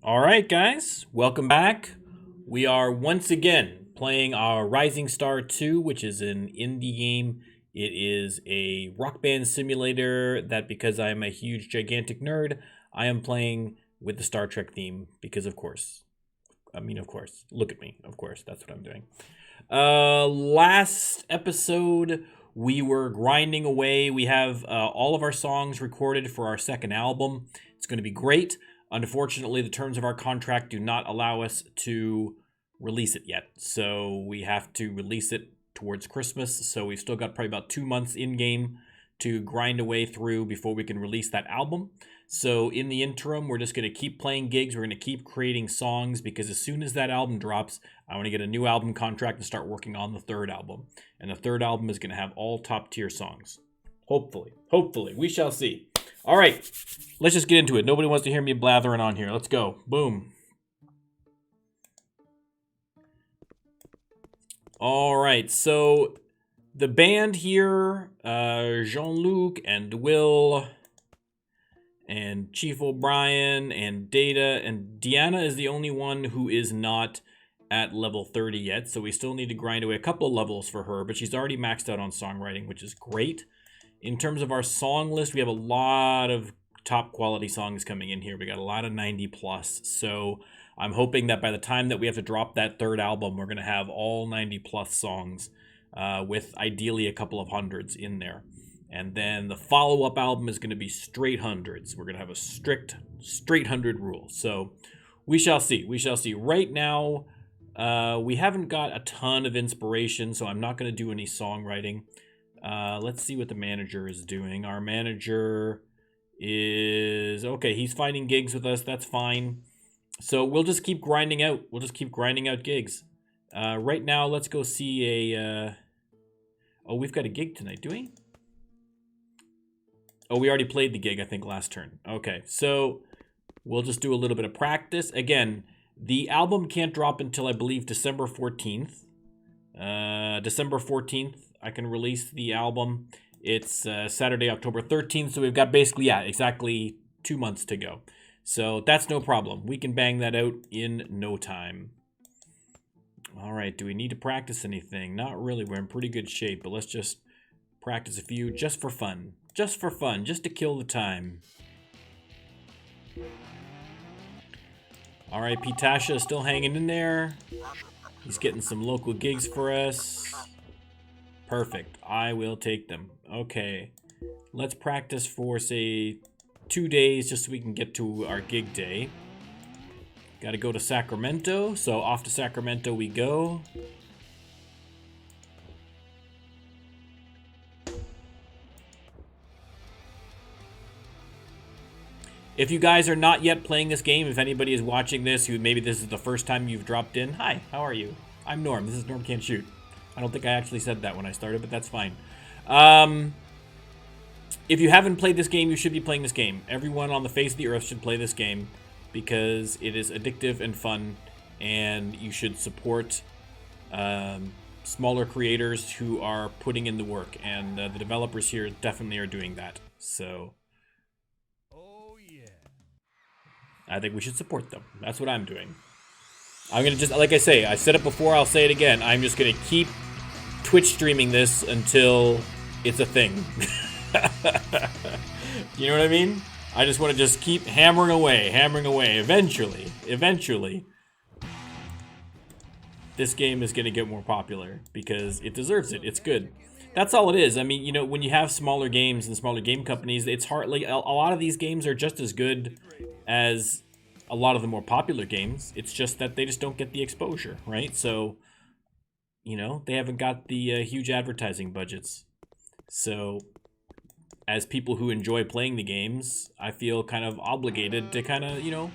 All right, guys, welcome back. We are once again playing our Rising Star 2, which is an indie game. It is a rock band simulator that, because I am a huge, gigantic nerd, I am playing with the Star Trek theme because, of course. Of course. Look at me. Of course, that's what I'm doing. Last episode, we were grinding away. We have all of our songs recorded for our second album. It's going to be great. Unfortunately, the terms of our contract do not allow us to release it yet. So we have to release it towards Christmas. So we've still got probably about 2 months in game to grind away through before we can release that album. So in the interim, we're just going to keep playing gigs. We're going to keep creating songs because as soon as that album drops, I want to get a new album contract and start working on the third album. And the third album is going to have all top tier songs. Hopefully. Hopefully. We shall see. All right. Let's just get into it. Nobody wants to hear me blathering on here. Let's go. Boom. All right. So the band here, Jean-Luc and Will and Chief O'Brien and Data, and Deanna is the only one who is not at level 30 yet, so we still need to grind away a couple of levels for her, but she's already maxed out on songwriting, which is great. In terms of our song list, we have a lot of top quality songs coming in here. We got a lot of 90 plus, so I'm hoping that by the time that we have to drop that third album, we're going to have all 90 plus songs with ideally a couple of hundreds in there. And then the follow-up album is going to be straight hundreds. We're going to have a straight 100 rule. So we shall see. We shall see. Right now, we haven't got a ton of inspiration, so I'm not going to do any songwriting. Let's see what the manager is doing. Our manager is... Okay, he's finding gigs with us. That's fine. So we'll just keep grinding out. We'll just keep grinding out gigs. Right now, let's go see a... Oh, we've got a gig tonight, do we? Oh, we already played the gig, I think, last turn. Okay, so we'll just do a little bit of practice. Again, the album can't drop until, I believe, December 14th. December 14th, I can release the album. It's Saturday, October 13th, so we've got basically, exactly 2 months to go. So that's no problem. We can bang that out in no time. All right, do we need to practice anything? Not really. We're in pretty good shape, but let's just practice a few just for fun. Just for fun, just to kill the time. All right, Pitasha is still hanging in there. He's getting some local gigs for us. Perfect. I will take them. Okay. Let's practice for, say, 2 days just so we can get to our gig day. Got to go to Sacramento. So off to Sacramento we go. If you guys are not yet playing this game, if anybody is watching this who maybe this is the first time you've dropped in, hi, how are you? I'm Norm. This is Norm Can't Shoot. I don't think I actually said that when I started, but that's fine. If you haven't played this game, you should be playing this game. Everyone on the face of the earth should play this game because it is addictive and fun, and you should support smaller creators who are putting in the work, and the developers here definitely are doing that. So I think we should support them. That's what I'm doing. I'm going to just, like I say, I said it before, I'll say it again. I'm just going to keep Twitch streaming this until it's a thing. You know what I mean? I just want to just keep hammering away. Eventually, this game is going to get more popular because it deserves it. It's good. That's all it is. I mean, you know, when you have smaller games and smaller game companies, it's hard. Like, a lot of these games are just as good as a lot of the more popular games. It's just that they just don't get the exposure, right? So, you know, they haven't got the huge advertising budgets. So, as people who enjoy playing the games, I feel kind of obligated to kind of, you know,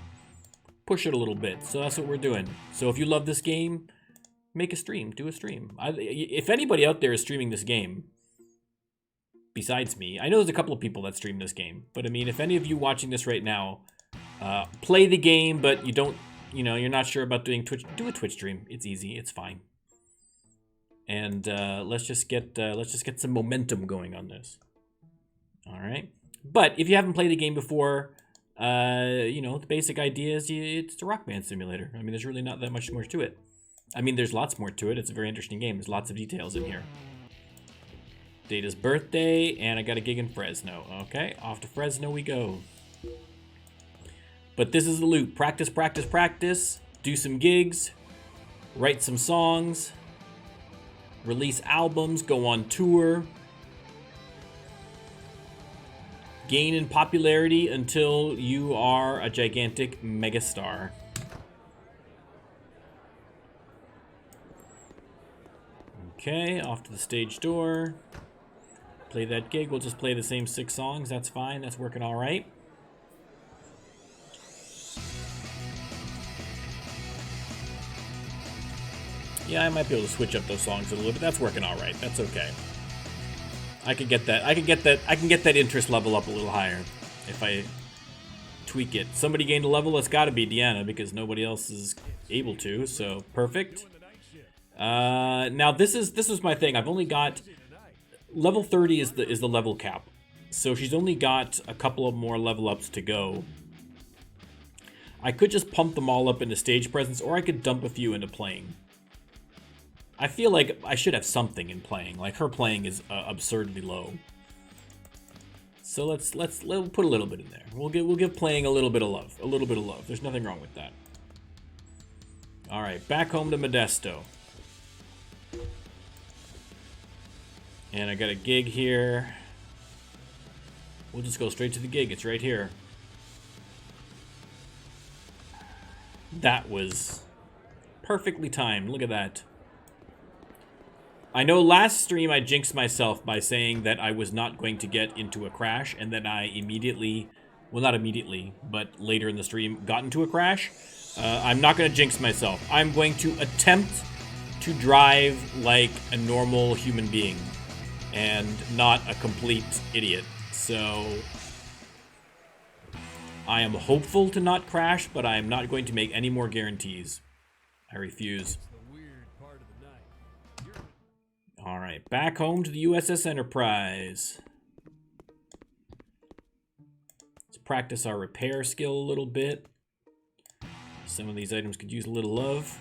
push it a little bit. So that's what we're doing. So if you love this game, make a stream. Do a stream. If anybody out there is streaming this game, besides me, I know there's a couple of people that stream this game. But I mean, if any of you watching this right now play the game, but you don't, you know, you're not sure about doing Twitch, do a Twitch stream. It's easy. It's fine. And let's just get some momentum going on this. All right. But if you haven't played the game before, You know, the basic idea is it's a Rock Band Simulator. I mean, there's really not that much more to it. I mean, there's lots more to it. It's a very interesting game. There's lots of details in here. Data's birthday, and I got a gig in Fresno. Okay, off to Fresno we go. But this is the loop. Practice, practice, practice. Do some gigs. Write some songs. Release albums. Go on tour. Gain in popularity until you are a gigantic megastar. Okay, off to the stage door. Play that gig. We'll just play the same 6 songs. That's fine. That's working all right. Yeah, I might be able to switch up those songs a little bit. That's working all right. That's okay. I can get that. I can get that interest level up a little higher if I tweak it. Somebody gained a level. It's got to be Deanna because nobody else is able to. So perfect. Now this was my thing. I've only got level 30 is the level cap. So she's only got a couple of more level ups to go. I could just pump them all up into stage presence, or I could dump a few into playing. I feel like I should have something in playing. Like her playing is absurdly low. So let's put a little bit in there. We'll give playing a little bit of love. A little bit of love. There's nothing wrong with that. All right, back home to Modesto. And I got a gig here. We'll just go straight to the gig. It's right here. That was perfectly timed. Look at that. I know last stream I jinxed myself by saying that I was not going to get into a crash, and then I immediately, well, not immediately, but later in the stream, got into a crash. I'm not going to jinx myself. I'm going to attempt to drive like a normal human being and not a complete idiot. So I am hopeful to not crash, but I am not going to make any more guarantees. I refuse. All right, back home to the USS Enterprise. Let's practice our repair skill a little bit. Some of these items could use a little love.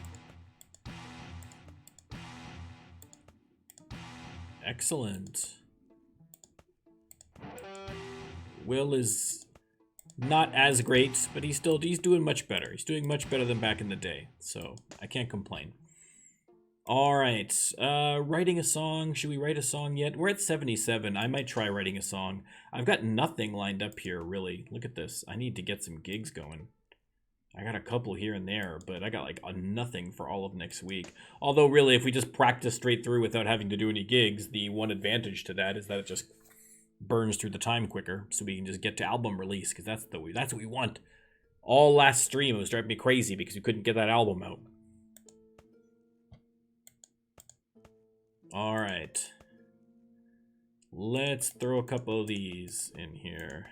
Excellent. Will is not as great, but he's doing much better. He's doing much better than back in the day, so I can't complain. All right, writing a song. Should we write a song yet? We're at 77. I might try writing a song. I've got nothing lined up here, really. Look at this. I need to get some gigs going. I got a couple here and there, but I got like nothing for all of next week. Although, really, if we just practice straight through without having to do any gigs, the one advantage to that is that it just burns through the time quicker, so we can just get to album release, because that's what we want. All last stream, it was driving me crazy because we couldn't get that album out. All right. Let's throw a couple of these in here.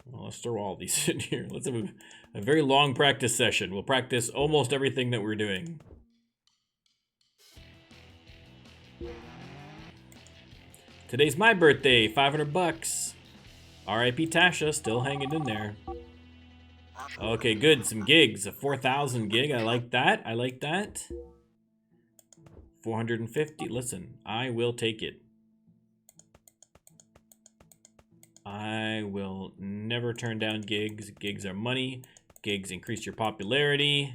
Well, let's throw all these in here. Let's have a very long practice session. We'll practice almost everything that we're doing. Today's my birthday, $500. R.I.P. Tasha, still hanging in there. Okay, good. Some gigs. A 4,000 gig. I like that. I like that. 450. Listen, I will take it. I will never turn down gigs. Gigs are money. Gigs increase your popularity.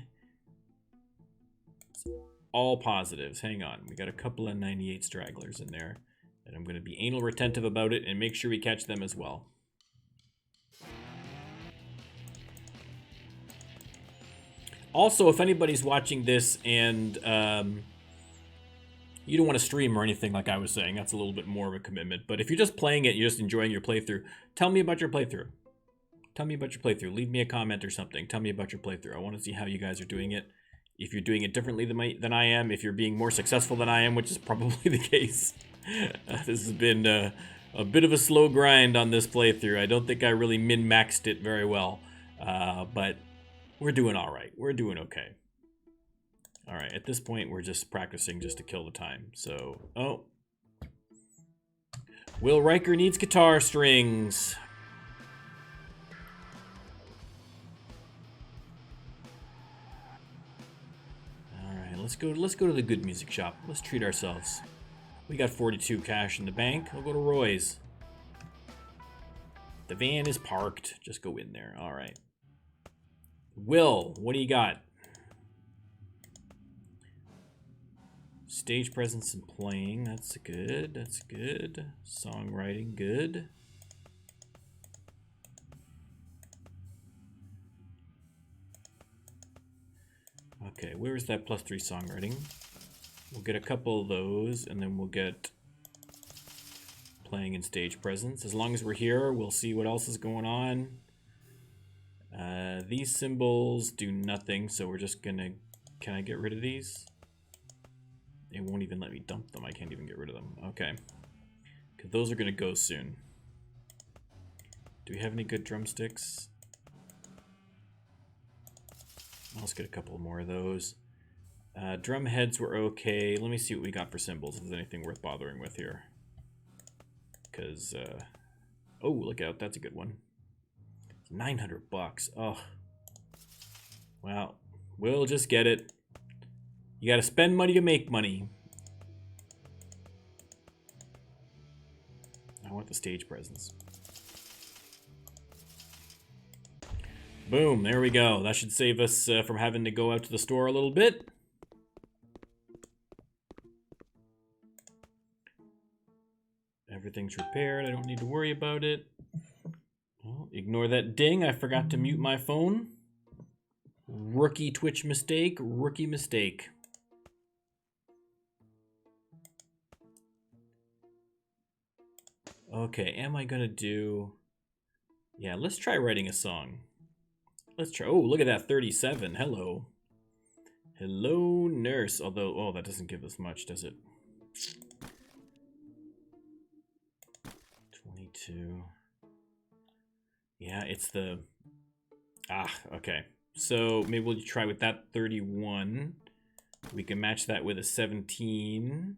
It's all positives. Hang on. We got a couple of 98 stragglers in there. And I'm going to be anal retentive about it and make sure we catch them as well. Also, if anybody's watching this and you don't want to stream or anything like I was saying, that's a little bit more of a commitment. But if you're just playing it, you're just enjoying your playthrough, tell me about your playthrough. Tell me about your playthrough. Leave me a comment or something. Tell me about your playthrough. I want to see how you guys are doing it. If you're doing it differently than I am, if you're being more successful than I am, which is probably the case. This has been a bit of a slow grind on this playthrough. I don't think I really min-maxed it very well. But we're doing all right. We're doing okay. All right, at this point, we're just practicing just to kill the time. So, oh. Will Riker needs guitar strings. Let's go to the good music shop. Let's treat ourselves. We got 42 cash in the bank. We'll go to Roy's. The van is parked. Just go in there. All right. Will, what do you got? Stage presence and playing. That's good. That's good. Songwriting, good. Okay, where is that +3 songwriting? We'll get a couple of those, and then we'll get playing and stage presence. As long as we're here, we'll see what else is going on. These symbols do nothing, so we're just gonna... Can I get rid of these? It won't even let me dump them. I can't even get rid of them. Okay. Because those are gonna go soon. Do we have any good drumsticks? Let's get a couple more of those. Drum heads were okay. Let me see what we got for cymbals, if there's anything worth bothering with here. Because, oh, look out, that's a good one. 900 bucks. Oh. Well, we'll just get it. You gotta spend money to make money. I want the stage presence. Boom, there we go. That should save us from having to go out to the store a little bit. Everything's repaired. I don't need to worry about it. Oh, ignore that ding. I forgot to mute my phone. Rookie Twitch mistake. Rookie mistake. Okay, am I gonna do... Yeah, let's try writing a song. Let's try... Oh, look at that, 37. Hello. Hello, nurse. Although, oh, that doesn't give us much, does it? 22. Yeah, it's the... Ah, okay. So maybe we'll try with that 31. We can match that with a 17.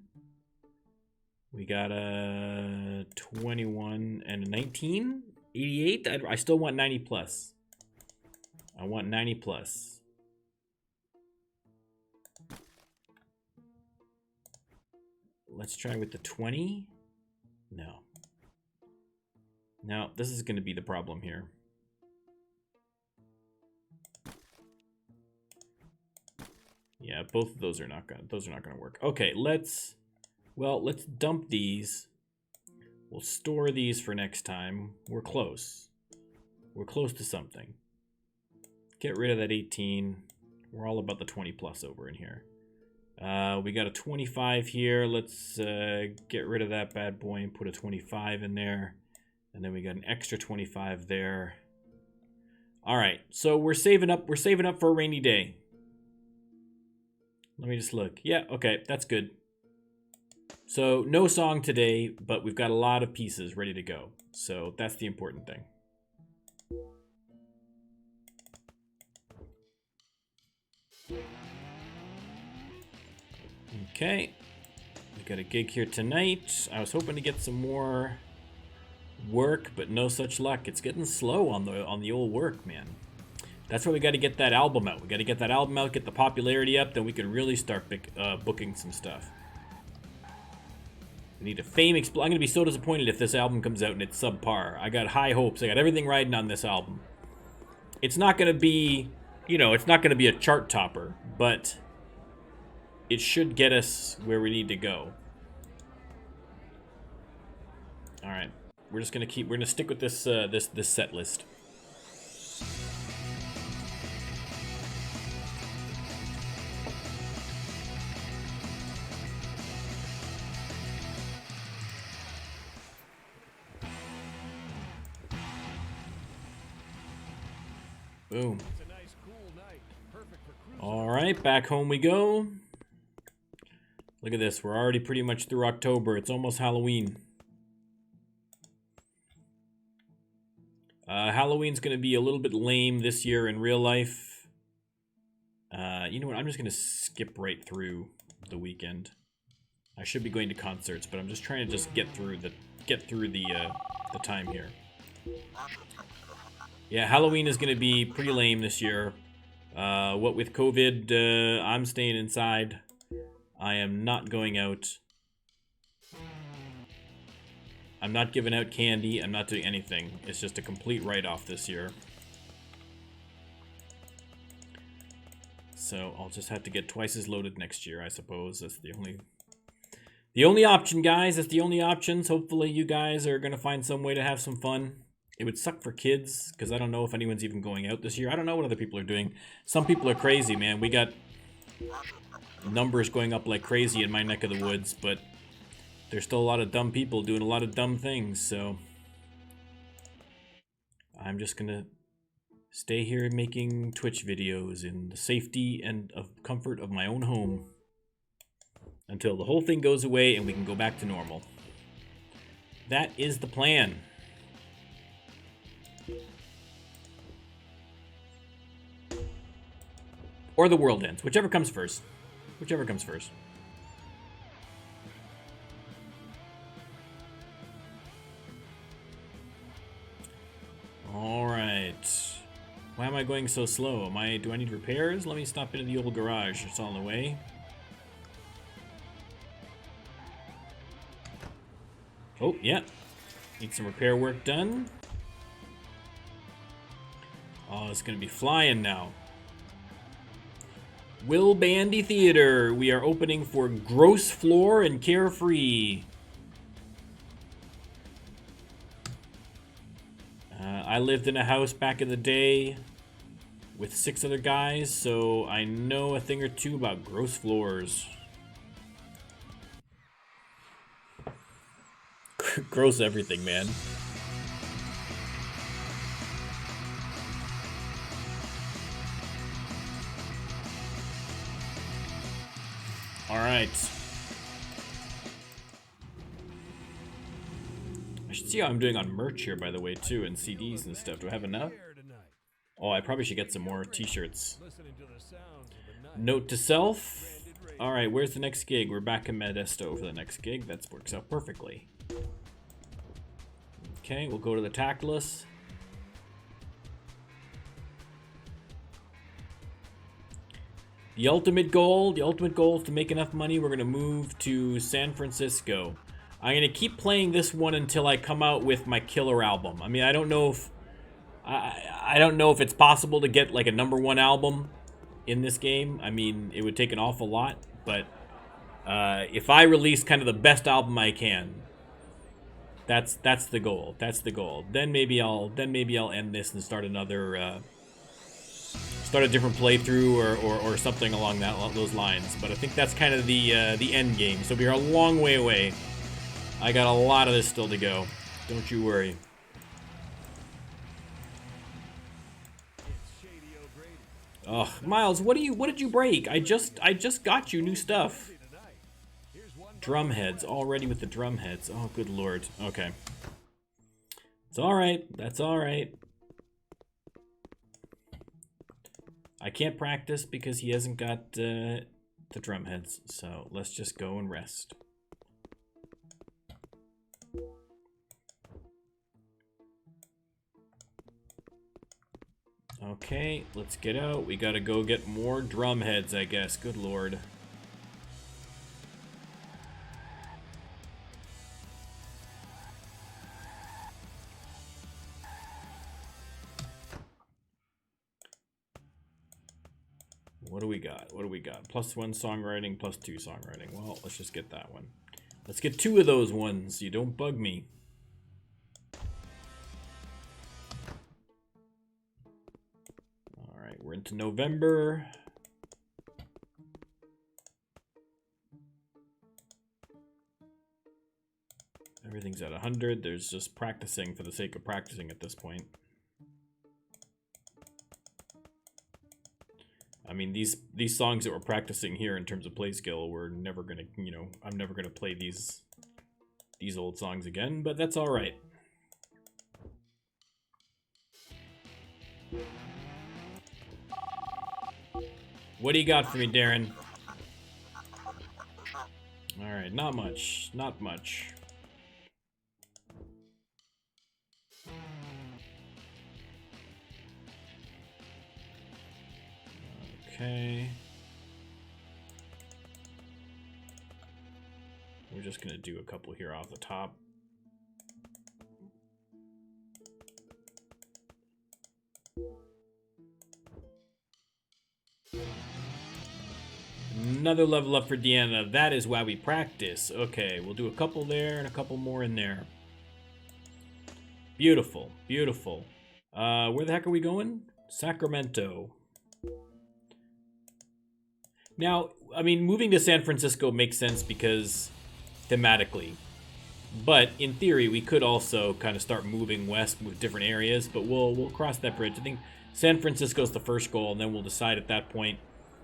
We got a 21 and a 19. 88? I still want 90 plus. I want 90 plus. Let's try with the 20. No. No, this is going to be the problem here. Yeah, both of those are not gonna work. Okay, let's dump these. We'll store these for next time. We're close. We're close to something. Get rid of that 18. We're all about the 20 plus over in here. We got a 25 here. Let's get rid of that bad boy and put a 25 in there. And then we got an extra 25 there. All right, so we're saving up for a rainy day. Let me just look. Yeah, okay, that's good. So no song today, but we've got a lot of pieces ready to go. So that's the important thing. Okay, we got a gig here tonight. I was hoping to get some more work, but no such luck. It's getting slow on the old work, man. That's why we got to get that album out. We got to get that album out, get the popularity up, then we can really start booking some stuff. We need a fame I'm going to be so disappointed if this album comes out and it's subpar. I got high hopes. I got everything riding on this album. It's not going to be, you know, it's not going to be a chart topper, but it should get us where we need to go. All right. We're going to stick with this this set list. Boom. All right, back home we go. Look at this. We're already pretty much through October. It's almost Halloween. Halloween's going to be a little bit lame this year in real life. You know what? I'm just going to skip right through the weekend. I should be going to concerts, but I'm just trying to just get through the time here. Yeah, Halloween is going to be pretty lame this year. What with COVID, I'm staying inside. I am not going out. I'm not giving out candy. I'm not doing anything. It's just a complete write-off this year. So I'll just have to get twice as loaded next year, I suppose. That's the only option, guys. That's the only options. Hopefully you guys are going to find some way to have some fun. It would suck for kids, because I don't know if anyone's even going out this year. I don't know what other people are doing. Some people are crazy, man. We got numbers going up like crazy in my neck of the woods, but there's still a lot of dumb people doing a lot of dumb things, so I'm just going to stay here making Twitch videos in the safety and of comfort of my own home until the whole thing goes away and we can go back to normal. That is the plan. Or the world ends, whichever comes first. Whichever comes first. All right. Why am I going so slow? Do I need repairs? Let me stop into the old garage. It's on the way. Oh, yeah. Need some repair work done. Oh, it's gonna be flying now. Will Bandy Theater. We are opening for Gross Floor and Carefree. I lived in a house back in the day with 6 other guys, so I know a thing or two about gross floors. Gross everything, man. All right. I should see how I'm doing on merch here, by the way, too, and CDs and stuff. Do I have enough? Oh, I probably should get some more t-shirts. Note to self. All right, where's the next gig? We're back in Modesto for the next gig. That works out perfectly. Okay, we'll go to the Tactless. The ultimate goal is to make enough money. We're gonna move to San Francisco. I'm gonna keep playing this one until I come out with my killer album. I mean, I don't know if I don't know if it's possible to get like a #1 album in this game. I mean, it would take an awful lot, but if I release kind of the best album I can, that's the goal. That's the goal. Then maybe I'll end this and start another. Start a different playthrough or something along those lines. But I think that's kind of the end game. So we're a long way away. I got a lot of this still to go. Don't you worry. Oh, Miles, what did you break? I just got you new stuff. Drum heads, already with the drum heads. Oh, good lord. Okay. It's alright. That's alright. I can't practice because he hasn't got the drum heads, so let's just go and rest. Okay, let's get out. We gotta go get more drum heads, I guess. Good lord. What do we got? What do we got? +1 songwriting, +2 songwriting. Well, let's just get that one. Let's get 2 of those ones. You don't bug me. All right, we're into November. Everything's at 100. There's just practicing for the sake of practicing at this point. I mean, these songs that we're practicing here in terms of play skill, we're never gonna, you know, I'm never gonna play these old songs again, but that's all right. What do you got for me, Darren? All right, not much, not much. Okay. We're just gonna do a couple here off the top. Another level up for Deanna. That is why we practice. Okay, we'll do a couple there and a couple more in there. Beautiful, beautiful. Where the heck are we going? Sacramento. Now, I mean, moving to San Francisco makes sense because thematically. But in theory, we could also kind of start moving west with different areas, but we'll cross that bridge. I think San Francisco is the first goal, and then we'll decide at that point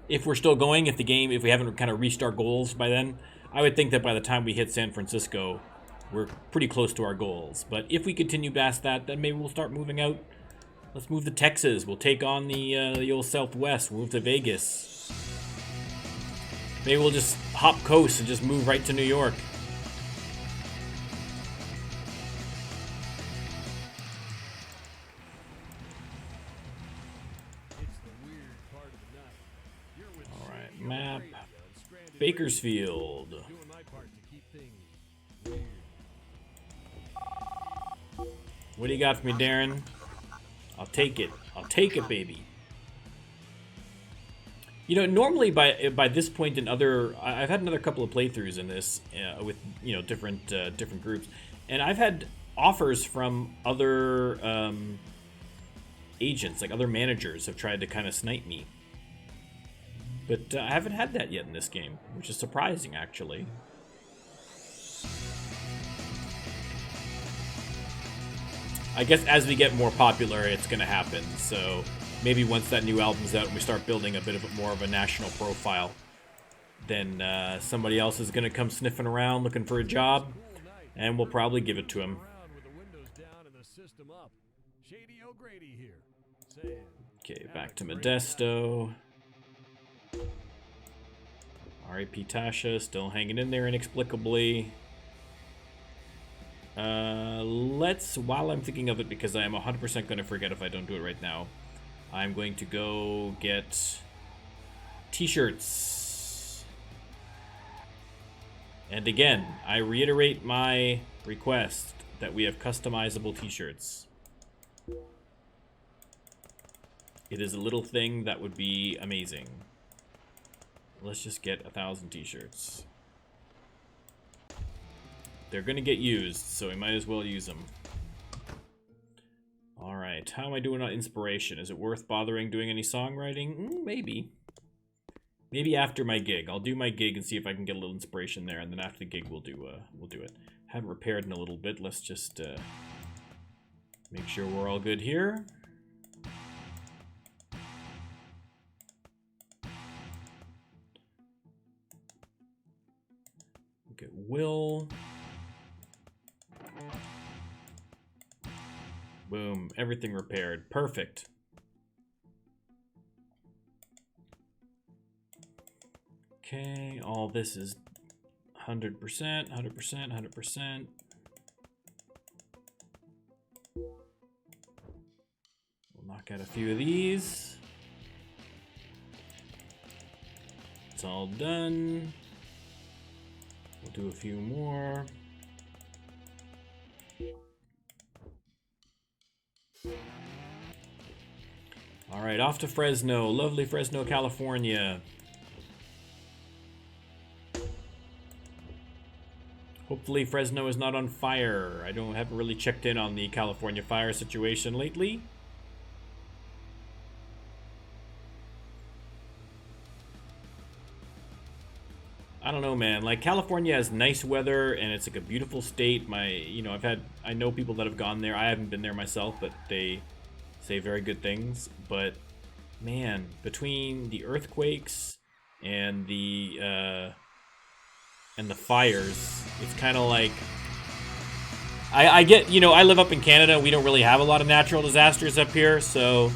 if we're still going, if we haven't kind of reached our goals by then. I would think that by the time we hit San Francisco, we're pretty close to our goals. But if we continue past that, then maybe we'll start moving out. Let's move to Texas. We'll take on the old Southwest. We'll move to Vegas. Maybe we'll just hop coast and just move right to New York. Alright, map. Bakersfield. What do you got for me, Darren? I'll take it. I'll take it, baby. You know, normally by this point in I've had another couple of playthroughs in this with different groups, and I've had offers from other agents, like other managers, have tried to kind of snipe me, but I haven't had that yet in this game, which is surprising, actually. I guess as we get more popular, it's going to happen. So maybe once that new album's out and we start building a bit of more of a national profile, then somebody else is going to come sniffing around looking for a job, and we'll probably give it to him. Okay, back to Modesto. R.I.P. Tasha, still hanging in there inexplicably. While I'm thinking of it, because I am 100% going to forget if I don't do it right now, I'm going to go get t-shirts. And again, I reiterate my request that we have customizable t-shirts. It is a little thing that would be amazing. Let's just get 1,000 t-shirts. They're gonna get used, so we might as well use them. Alright, how am I doing on inspiration? Is it worth bothering doing any songwriting? Maybe. Maybe after my gig. I'll do my gig and see if I can get a little inspiration there, and then after the gig we'll do it. Haven't repaired in a little bit. Let's just make sure we're all good here. Get Will. Boom, everything repaired. Perfect. Okay, all this is 100%, 100%, 100%. We'll knock out a few of these. It's all done. We'll do a few more. All right, off to Fresno, lovely Fresno, California. Hopefully Fresno is not on fire. I haven't really checked in on the California fire situation lately. I don't know, man. Like, California has nice weather and it's like a beautiful state. I know people that have gone there. I haven't been there myself, but they say very good things. But man, between the earthquakes and the fires, it's kind of like I get, I live up in Canada. We don't really have a lot of natural disasters up here, so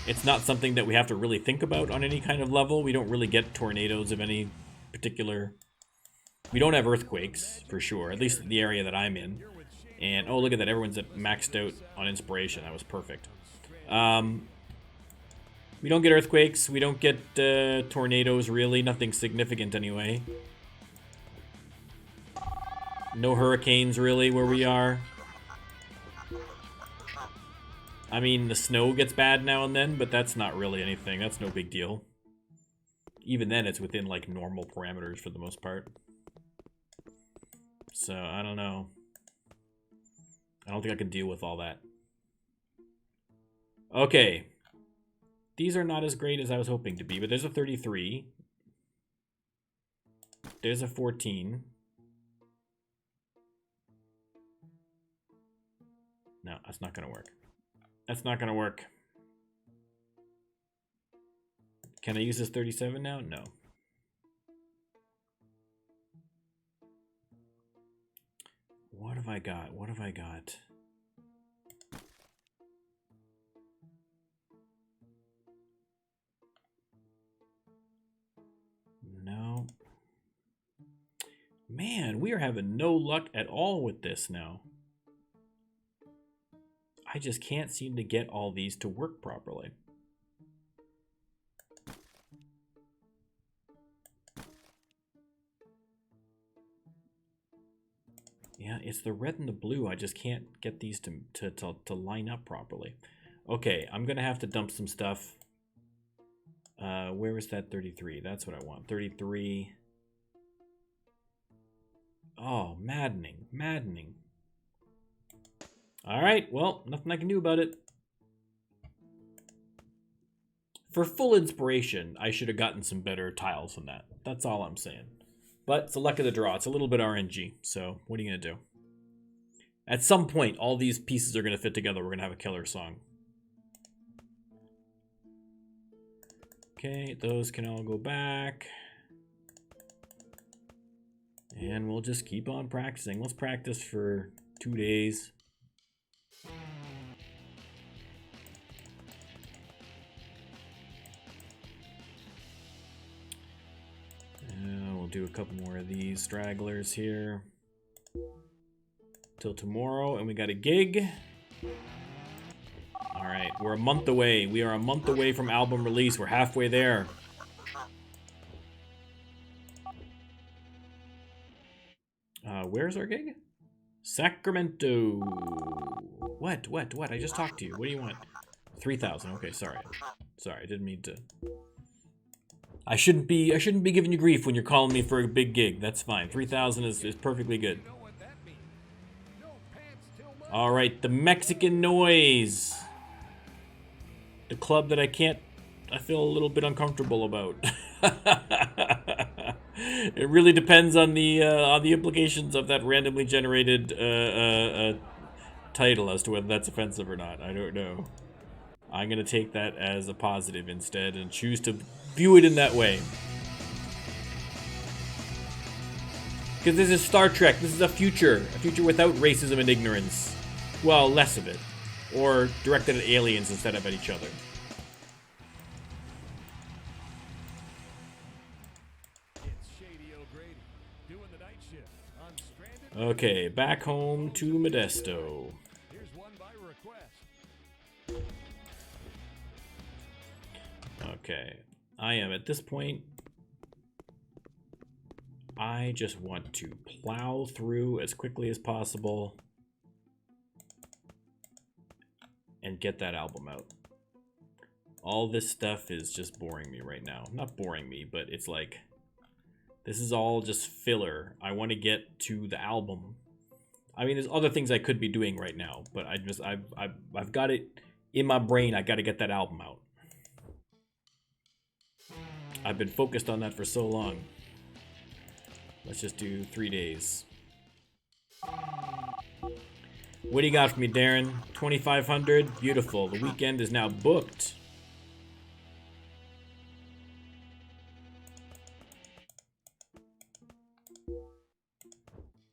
it's not something that we have to really think about on any kind of level. We don't really get tornadoes of any particular. We don't have earthquakes, for sure, at least the area that I'm in. And, oh, look at that. Everyone's maxed out on inspiration. That was perfect. We don't get earthquakes. We don't get tornadoes, really. Nothing significant, anyway. No hurricanes, really, where we are. I mean, the snow gets bad now and then, but that's not really anything. That's no big deal. Even then, it's within, like, normal parameters for the most part. So, I don't know. I don't think I can deal with all that. Okay. These are not as great as I was hoping to be, but there's a 33. There's a 14. No, that's not going to work. That's not going to work. Can I use this 37 now? No. What have I got? What have I got? No. Man, we are having no luck at all with this now. I just can't seem to get all these to work properly. Yeah, it's the red and the blue. I just can't get these to line up properly. Okay, I'm going to have to dump some stuff. Where is that 33? That's what I want. 33. Oh, maddening. Maddening. All right, well, nothing I can do about it. For full inspiration, I should have gotten some better tiles than that. That's all I'm saying. But it's the luck of the draw. It's a little bit RNG, so what are you going to do? At some point, all these pieces are going to fit together. We're going to have a killer song. Okay, those can all go back. And we'll just keep on practicing. Let's practice for 2 days. We'll do a couple more of these stragglers here. Till tomorrow, and we got a gig. All right, we're a month away. We are a month away from album release. We're halfway there. Where's our gig? Sacramento. What? I just talked to you. What do you want? 3,000. Okay, sorry. Sorry, I didn't mean to. I shouldn't be giving you grief when you're calling me for a big gig. That's fine. 3,000 is perfectly good. All right, the Mexican Noise. The club that I feel a little bit uncomfortable about. It really depends on the implications of that randomly generated title as to whether that's offensive or not. I don't know. I'm going to take that as a positive instead and choose to view it in that way. Because this is Star Trek. This is a future without racism and ignorance. Well, less of it. Or directed at aliens instead of at each other. Okay, back home to Modesto. Okay, I am at this point. I just want to plow through as quickly as possible and get that album out. All this stuff is just boring me right now. Not boring me, but it's like, this is all just filler. I want to get to the album. I mean, there's other things I could be doing right now, but I've got it in my brain. I got to get that album out. I've been focused on that for so long. Let's just do 3 days. What do you got for me, Darren? 2,500? Beautiful. The weekend is now booked.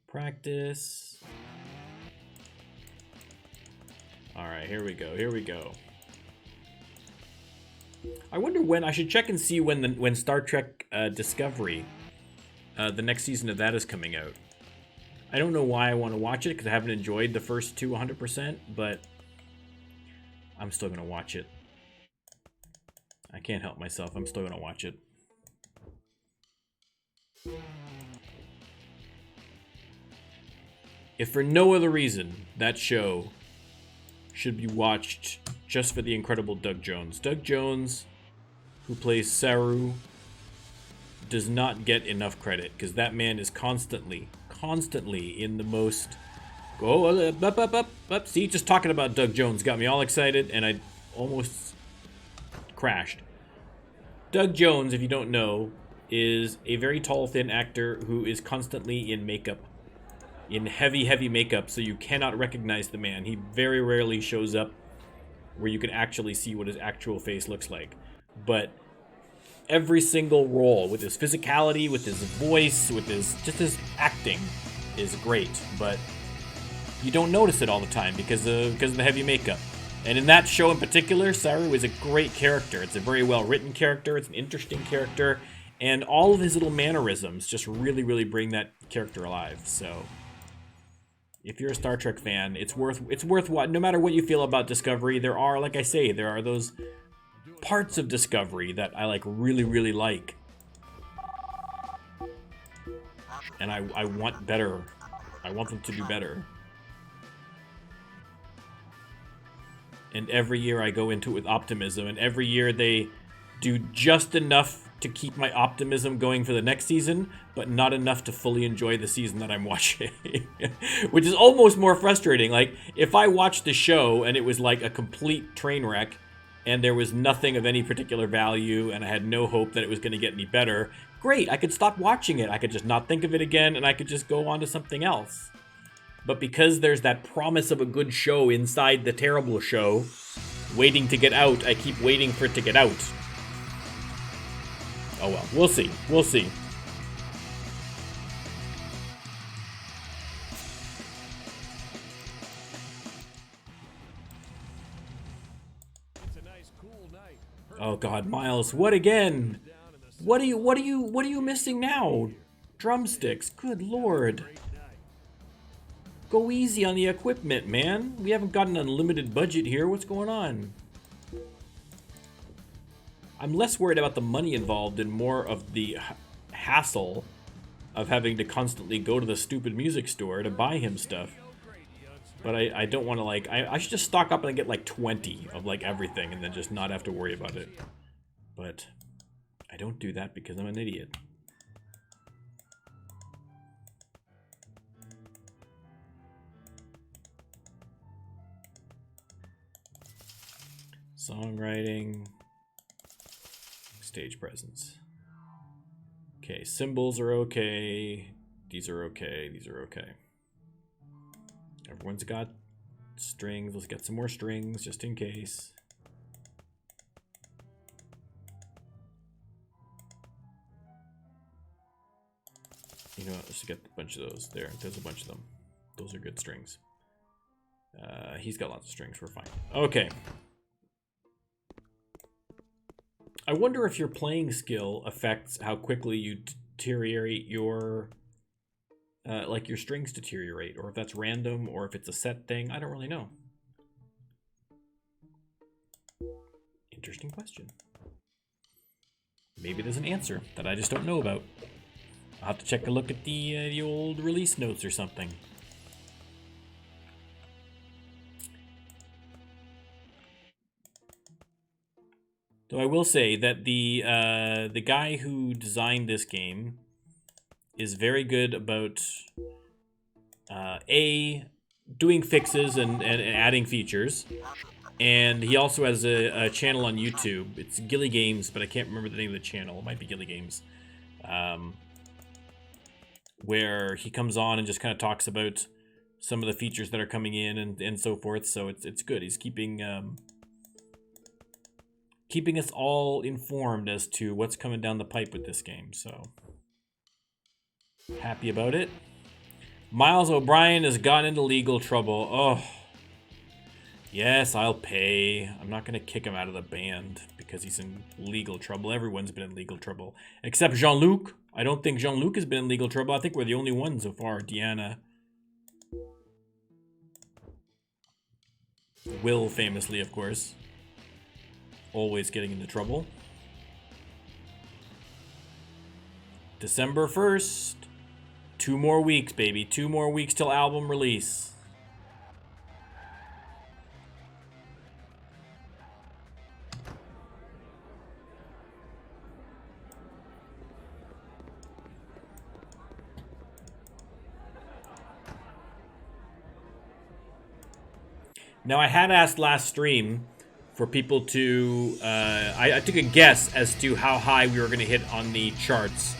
Practice. All right, here we go. Here we go. I wonder when. I should check and see when Star Trek Discovery, the next season of that, is coming out. I don't know why I want to watch it, because I haven't enjoyed the first two 100%, but I'm still going to watch it. I can't help myself. I'm still gonna watch it. If for no other reason, that show should be watched just for the incredible Doug Jones. Doug Jones, who plays Saru, does not get enough credit because that man is constantly in the most... up. See, just talking about Doug Jones got me all excited and I almost crashed. Doug Jones, if you don't know, is a very tall, thin actor who is constantly in makeup. In heavy makeup, so you cannot recognize the man. He very rarely shows up where you can actually see what his actual face looks like. But every single role, with his physicality, with his voice, with his acting, is great. But you don't notice it all the time because of the heavy makeup. And in that show in particular, Saru is a great character. It's a very well-written character. It's an interesting character. And all of his little mannerisms just really bring that character alive. So... if you're a Star Trek fan, it's worth what. No matter what you feel about Discovery, there are, like I say, there are those parts of Discovery that I really like, and I want better. I want them to do better. And every year I go into it with optimism, and every year they do just enough to keep my optimism going for the next season, but not enough to fully enjoy the season that I'm watching. Which is almost more frustrating. Like, if I watched the show and it was like a complete train wreck, and there was nothing of any particular value, and I had no hope that it was going to get any better, great, I could stop watching it. I could just not think of it again, and I could just go on to something else. But because there's that promise of a good show inside the terrible show, waiting to get out, I keep waiting for it to get out. Oh well, we'll see. We'll see. Oh God, Miles, what again? What are you missing now? Drumsticks, good Lord. Go easy on the equipment, man. We haven't got an unlimited budget here. What's going on? I'm less worried about the money involved and more of the hassle of having to constantly go to the stupid music store to buy him stuff. But I don't want to, like... I should just stock up and get, like, 20 of, like, everything and then just not have to worry about it. But I don't do that because I'm an idiot. Songwriting... stage presence. Okay, symbols are okay. These are okay. These are okay. Everyone's got strings. Let's get some more strings just in case. You know what? Let's get a bunch of those. There's a bunch of them. Those are good strings. He's got lots of strings. We're fine. Okay. I wonder if your playing skill affects how quickly you deteriorate your, like your strings deteriorate, or if that's random, or if it's a set thing. I don't really know. Interesting question. Maybe there's an answer that I just don't know about. I'll have to check a look at the old release notes or something. Though I will say that the guy who designed this game is very good about doing fixes and adding features, and he also has a channel on YouTube. It's Gilly Games, but I can't remember the name of the channel. It might be Gilly Games, where he comes on and just kind of talks about some of the features that are coming in and so forth. So it's good. He's keeping us all informed as to what's coming down the pipe with this game, so happy about it. Miles O'Brien has gotten into legal trouble. Oh, yes, I'll pay. I'm not going to kick him out of the band because he's in legal trouble. Everyone's been in legal trouble, except Jean-Luc. I don't think Jean-Luc has been in legal trouble. I think we're the only ones so far. Deanna. Will, famously, of course. Always getting into trouble. December 1st. 2 more weeks, baby. 2 more weeks till album release. Now, I had asked last stream for people to... I took a guess as to how high we were going to hit on the charts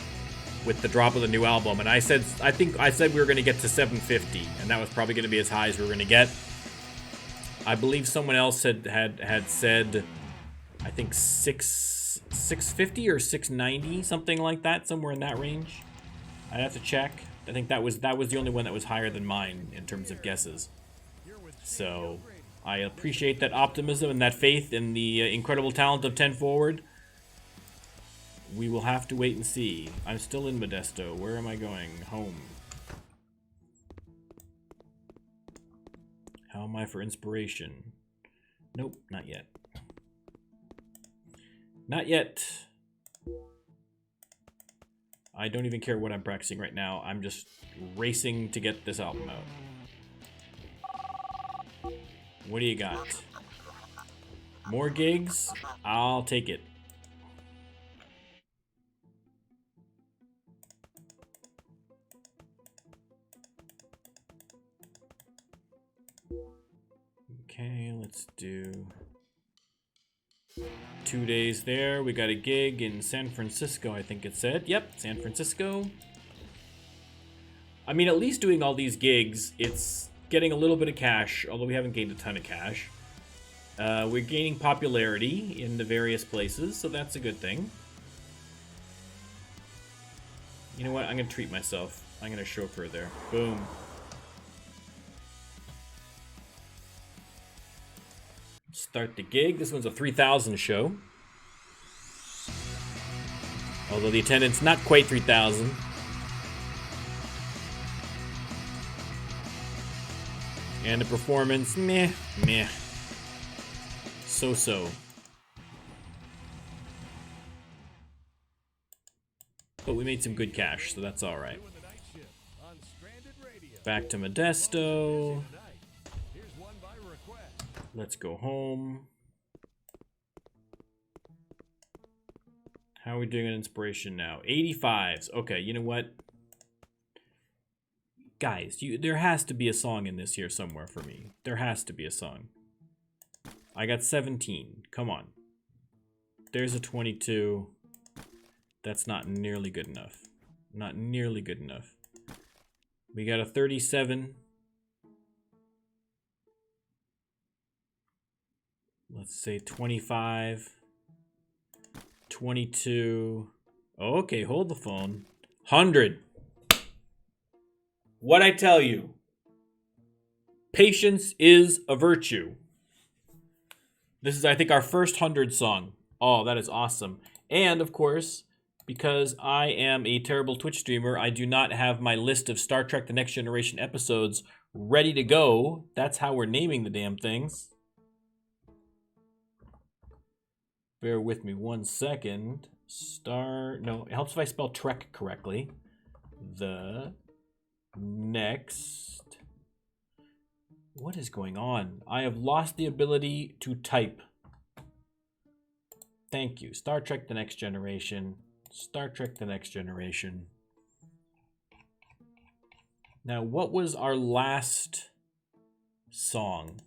with the drop of the new album. And I said we were going to get to 750. And that was probably going to be as high as we were going to get. I believe someone else had said, I think 650 or 690, something like that. Somewhere in that range. I'd have to check. I think that was the only one that was higher than mine in terms of guesses. So I appreciate that optimism and that faith in the incredible talent of 10 Forward. We will have to wait and see. I'm still in Modesto. Where am I going? Home. How am I for inspiration? Nope, not yet. Not yet. I don't even care what I'm practicing right now. I'm just racing to get this album out. What do you got? More gigs? I'll take it. Okay, let's do 2 days there. We got a gig in San Francisco, I think it said. Yep, San Francisco. I mean, at least doing all these gigs, it's getting a little bit of cash, although we haven't gained a ton of cash. We're gaining popularity in the various places, so that's a good thing. You know what? I'm going to treat myself. I'm going to chauffeur there. Boom. Start the gig. This one's a 3,000 show. Although the attendance not quite 3,000. And the performance, meh. So-so. But we made some good cash, so that's alright. Back to Modesto. Let's go home. How are we doing on inspiration now? 85s. Okay, you know what? Guys, there has to be a song in this here somewhere for me. There has to be a song. I got 17. Come on. There's a 22. That's not nearly good enough. Not nearly good enough. We got a 37. Let's say 25. 22. Okay, hold the phone. 100. What I tell you, patience is a virtue. This is, I think, our first 100 song. Oh, that is awesome. And, of course, because I am a terrible Twitch streamer, I do not have my list of Star Trek The Next Generation episodes ready to go. That's how we're naming the damn things. Bear with me 1 second. No, it helps if I spell Trek correctly. The next. What is going on? I have lost the ability to type. Thank you. Star Trek The Next Generation. Star Trek The Next Generation. Now, what was our last song?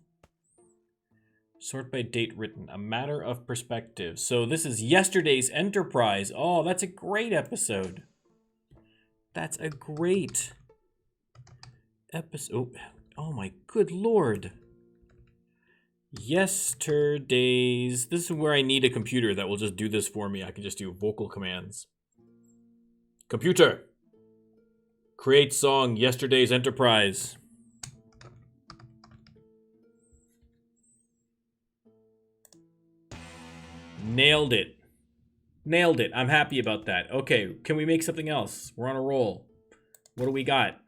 Sort by date written. A Matter of Perspective. So this is yesterday's Enterprise. Oh, that's a great episode. That's a great episode. Oh my good lord. Yesterday's. This is where I need a computer that will just do this for me. I can just do vocal commands. Computer. Create song Yesterday's Enterprise. Nailed it. Nailed it. I'm happy about that. Okay, can we make something else? We're on a roll. What do we got?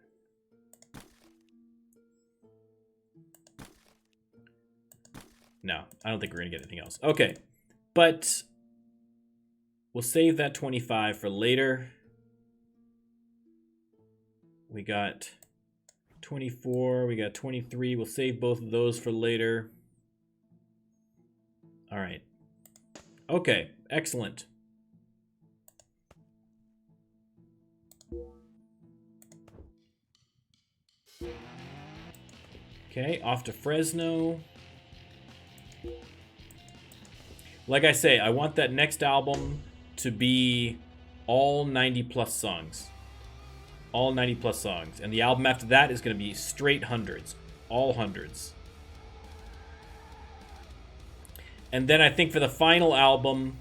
No, I don't think we're going to get anything else. Okay, but we'll save that 25 for later. We got 24. We got 23. We'll save both of those for later. All right. Okay, excellent. Okay, off to Fresno. Like I say, I want that next album to be all 90 plus songs. All 90 plus songs. And the album after that is going to be straight hundreds. All hundreds. And then I think for the final album,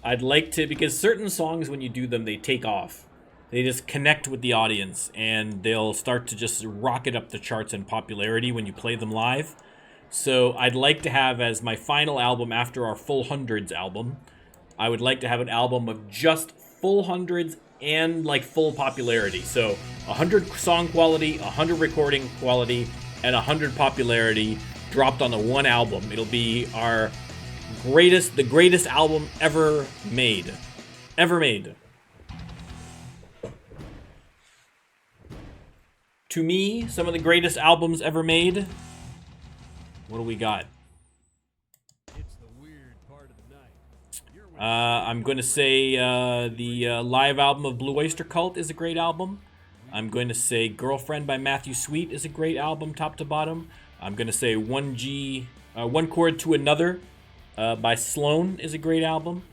I'd like to, because certain songs, when you do them, they take off. They just connect with the audience, and they'll start to just rocket up the charts in popularity when you play them live. So I'd like to have, as my final album after our full hundreds album, I would like to have an album of just full hundreds and like full popularity. So 100 song quality, 100 recording quality, and 100 popularity dropped on the one album. It'll be the greatest album ever made. Ever made. To me, some of the greatest albums ever made. What do we got? It's the weird part of the night. I'm going to say the live album of Blue Oyster Cult is a great album. I'm going to say Girlfriend by Matthew Sweet is a great album, top to bottom. I'm going to say One Chord to Another by Sloan is a great album.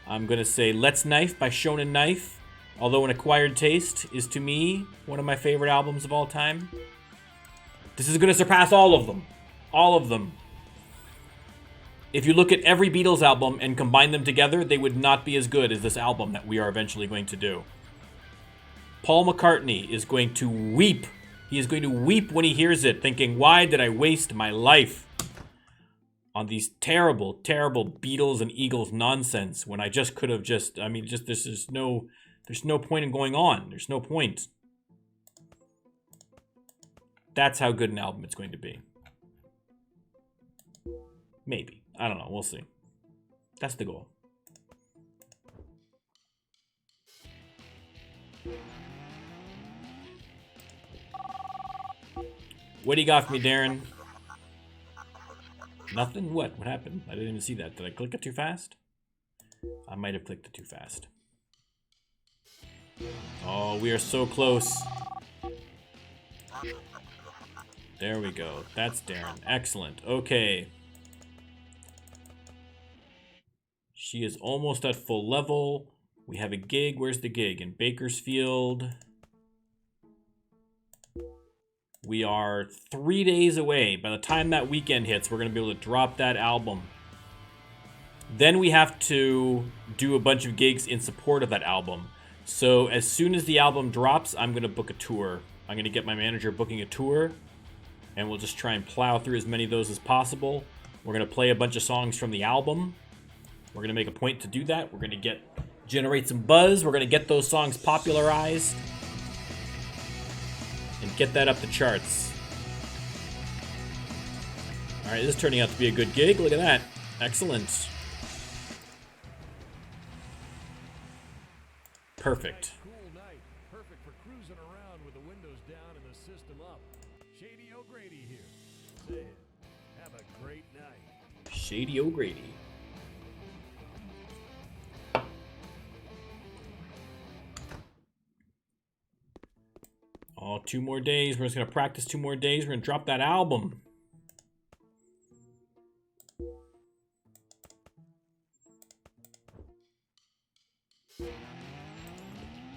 I'm going to say Let's Knife by Shonen Knife, although An Acquired Taste is, to me, one of my favorite albums of all time. This is going to surpass all of them. All of them. If you look at every Beatles album and combine them together, they would not be as good as this album that we are eventually going to do. Paul McCartney is going to weep. He is going to weep when he hears it, thinking, why did I waste my life on these terrible, terrible Beatles and Eagles nonsense when I just could have there's no point in going on. There's no point. That's how good an album it's going to be. Maybe. I don't know. We'll see. That's the goal. What do you got for me, Darren? Nothing? What? What happened? I didn't even see that. Did I click it too fast? I might have clicked it too fast. Oh, we are so close. There we go. That's Darren. Excellent. Okay. She is almost at full level. We have a gig. Where's the gig? In Bakersfield. We are 3 days away. By the time that weekend hits, we're going to be able to drop that album. Then we have to do a bunch of gigs in support of that album. So as soon as the album drops, I'm going to book a tour. I'm going to get my manager booking a tour. And we'll just try and plow through as many of those as possible. We're going to play a bunch of songs from the album. We're going to make a point to do that. We're going to generate some buzz. We're going to get those songs popularized. And get that up the charts. Alright, this is turning out to be a good gig. Look at that. Excellent. Perfect. Cool night. Perfect for cruising around with the windows down and the system up. Shady O'Grady here. Say it. Have a great night. Shady O'Grady. Oh, 2 more days. We're just going to practice 2 more days. We're going to drop that album.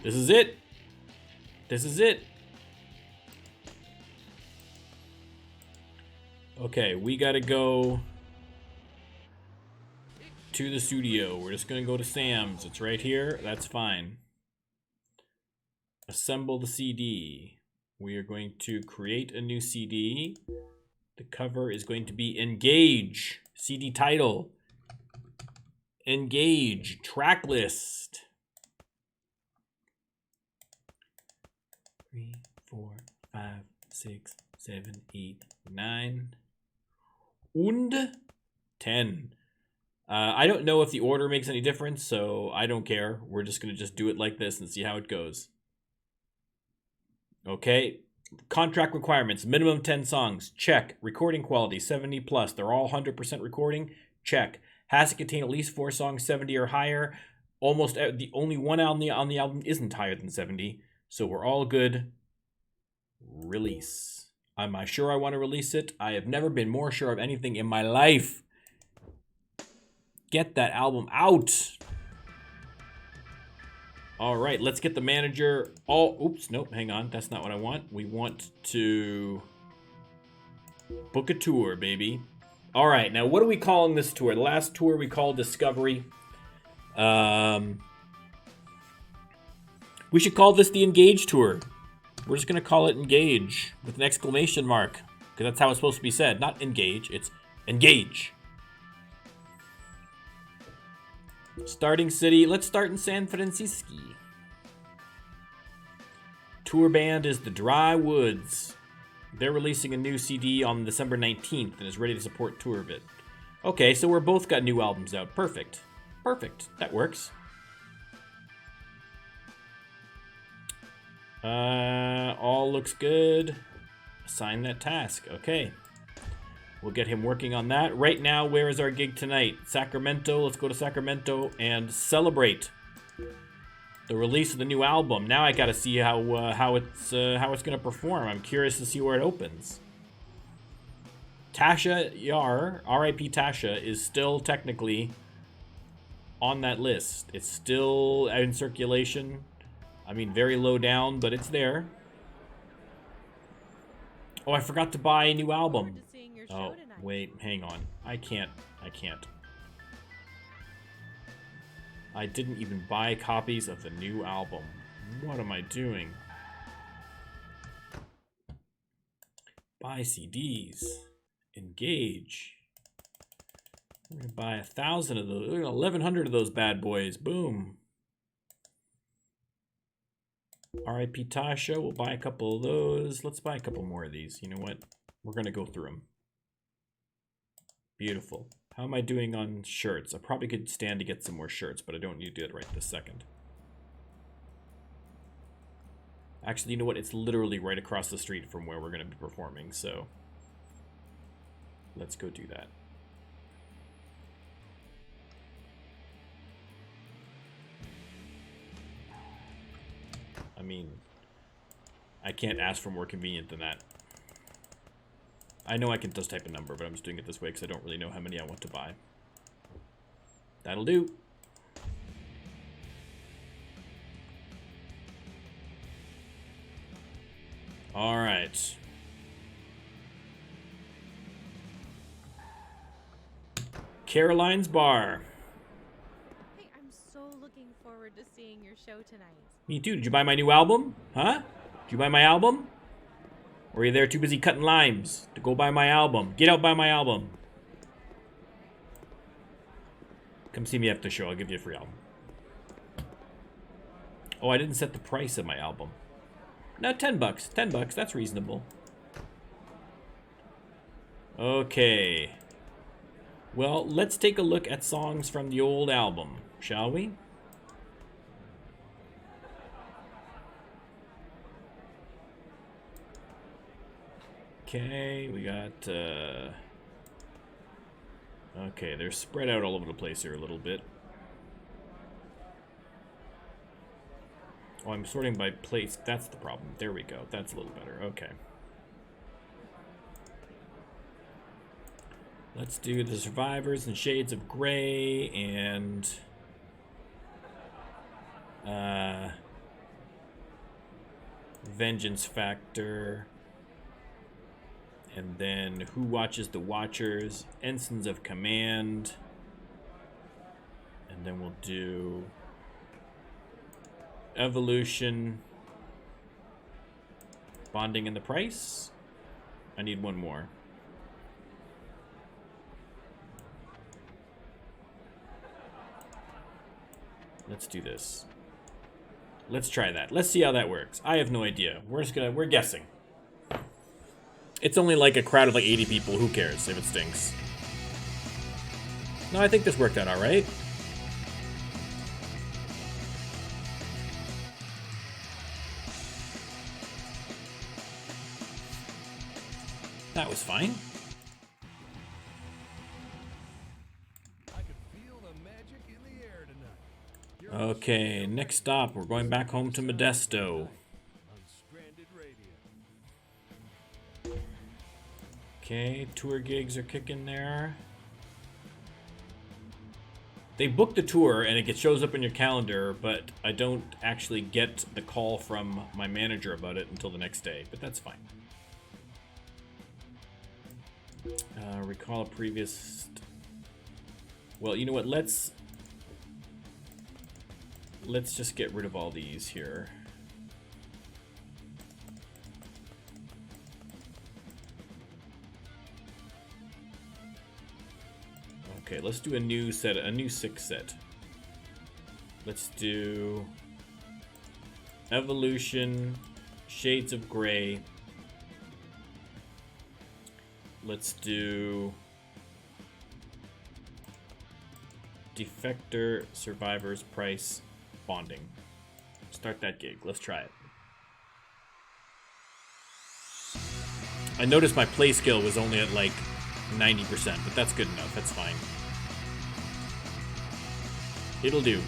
This is it. This is it. Okay, we got to go to the studio. We're just going to go to Sam's. It's right here. That's fine. Assemble the CD. We are going to create a new CD. The cover is going to be Engage. CD title. Engage. Track list. 3, 4, 5, 6, 7, 8, 9. And 10. I don't know if the order makes any difference, so I don't care. We're just going to do it like this and see how it goes. Okay. Contract requirements, minimum 10 songs. Check. Recording quality, 70 plus. They're all 100% recording. Check. Has to contain at least 4 songs, 70 or higher. Almost the only one on the album isn't higher than 70. So we're all good. Release. Am I sure I want to release it? I have never been more sure of anything in my life. Get that album out. All right, let's get the manager. Oops, nope, hang on. That's not what I want. We want to book a tour, baby. All right, now what are we calling this tour? The last tour we called Discovery. We should call this the Engage Tour. We're just going to call it Engage with an exclamation mark, because that's how it's supposed to be said. Not engage, it's engage. Starting city, let's start in San Francisco. Tour band is the Dry Woods. They're releasing a new CD on December 19th and is ready to support tour of it. Okay, so we're both got new albums out. Perfect. Perfect. That works. All looks good. Assign that task. Okay. We'll get him working on that. Right now, where is our gig tonight? Sacramento. Let's go to Sacramento and celebrate the release of the new album. Now I gotta see how it's gonna perform. I'm curious to see where it opens. Tasha Yar, R.I.P. Tasha, is still technically on that list. It's still in circulation. I mean, very low down, but it's there. Oh, I forgot to buy a new album. Oh, wait, hang on. I can't. I didn't even buy copies of the new album. What am I doing? Buy CDs. Engage. I'm gonna buy 1,000 of those. 1,100 of those bad boys. Boom. R.I.P. Tasha. We'll buy a couple of those. Let's buy a couple more of these. You know what? We're gonna go through them. Beautiful. How am I doing on shirts? I probably could stand to get some more shirts, but I don't need to do it right this second. Actually, you know what? It's literally right across the street from where we're going to be performing, so let's go do that. I mean, I can't ask for more convenient than that. I know I can just type a number, but I'm just doing it this way because I don't really know how many I want to buy. That'll do. All right. Caroline's Bar. Hey, I'm so looking forward to seeing your show tonight. Me too. Did you buy my new album? Huh? Did you buy my album? Or are you there too busy cutting limes to go buy my album? Get out, buy my album. Come see me after the show. I'll give you a free album. Oh, I didn't set the price of my album. No, $10. $10. That's reasonable. Okay. Well, let's take a look at songs from the old album, shall we? Okay, we got, okay, they're spread out all over the place here a little bit. Oh, I'm sorting by place. That's the problem. There we go. That's a little better. Okay. Let's do The Survivors and Shades of Grey and Vengeance Factor. And then Who Watches the Watchers, Ensigns of Command. And then we'll do Evolution, Bonding in the Price. I need one more. Let's do this. Let's try that. Let's see how that works. I have no idea. We're guessing. It's only like a crowd of like 80 people. Who cares if it stinks? No, I think this worked out all right. was fine. I could feel the magic in the air tonight. Okay, next stop, we're going back home to Modesto. On Stranded Radio. Okay, tour gigs are kicking there. They book the tour and it shows up in your calendar, but I don't actually get the call from my manager about it until the next day, but that's fine. Recall a previous... Well, you know what, let's just get rid of all these here. Okay, let's do a new 6 set. Let's do Evolution, Shades of Grey. Let's do Defector, Survivor's Price, Bonding. Start that gig. Let's try it. I noticed my play skill was only at like 90%, but that's good enough. That's fine. It'll do.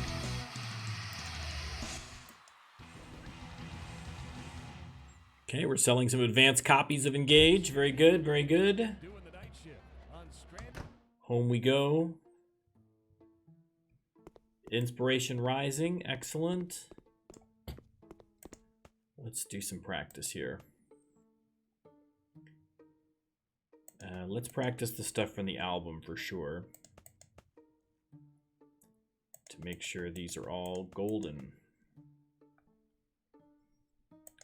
Okay, we're selling some advanced copies of Engage. Very good, very good. Doing the night shift on Stranded. Home we go. Inspiration Rising, excellent. Let's do some practice here. Let's practice the stuff from the album for sure. To make sure these are all golden.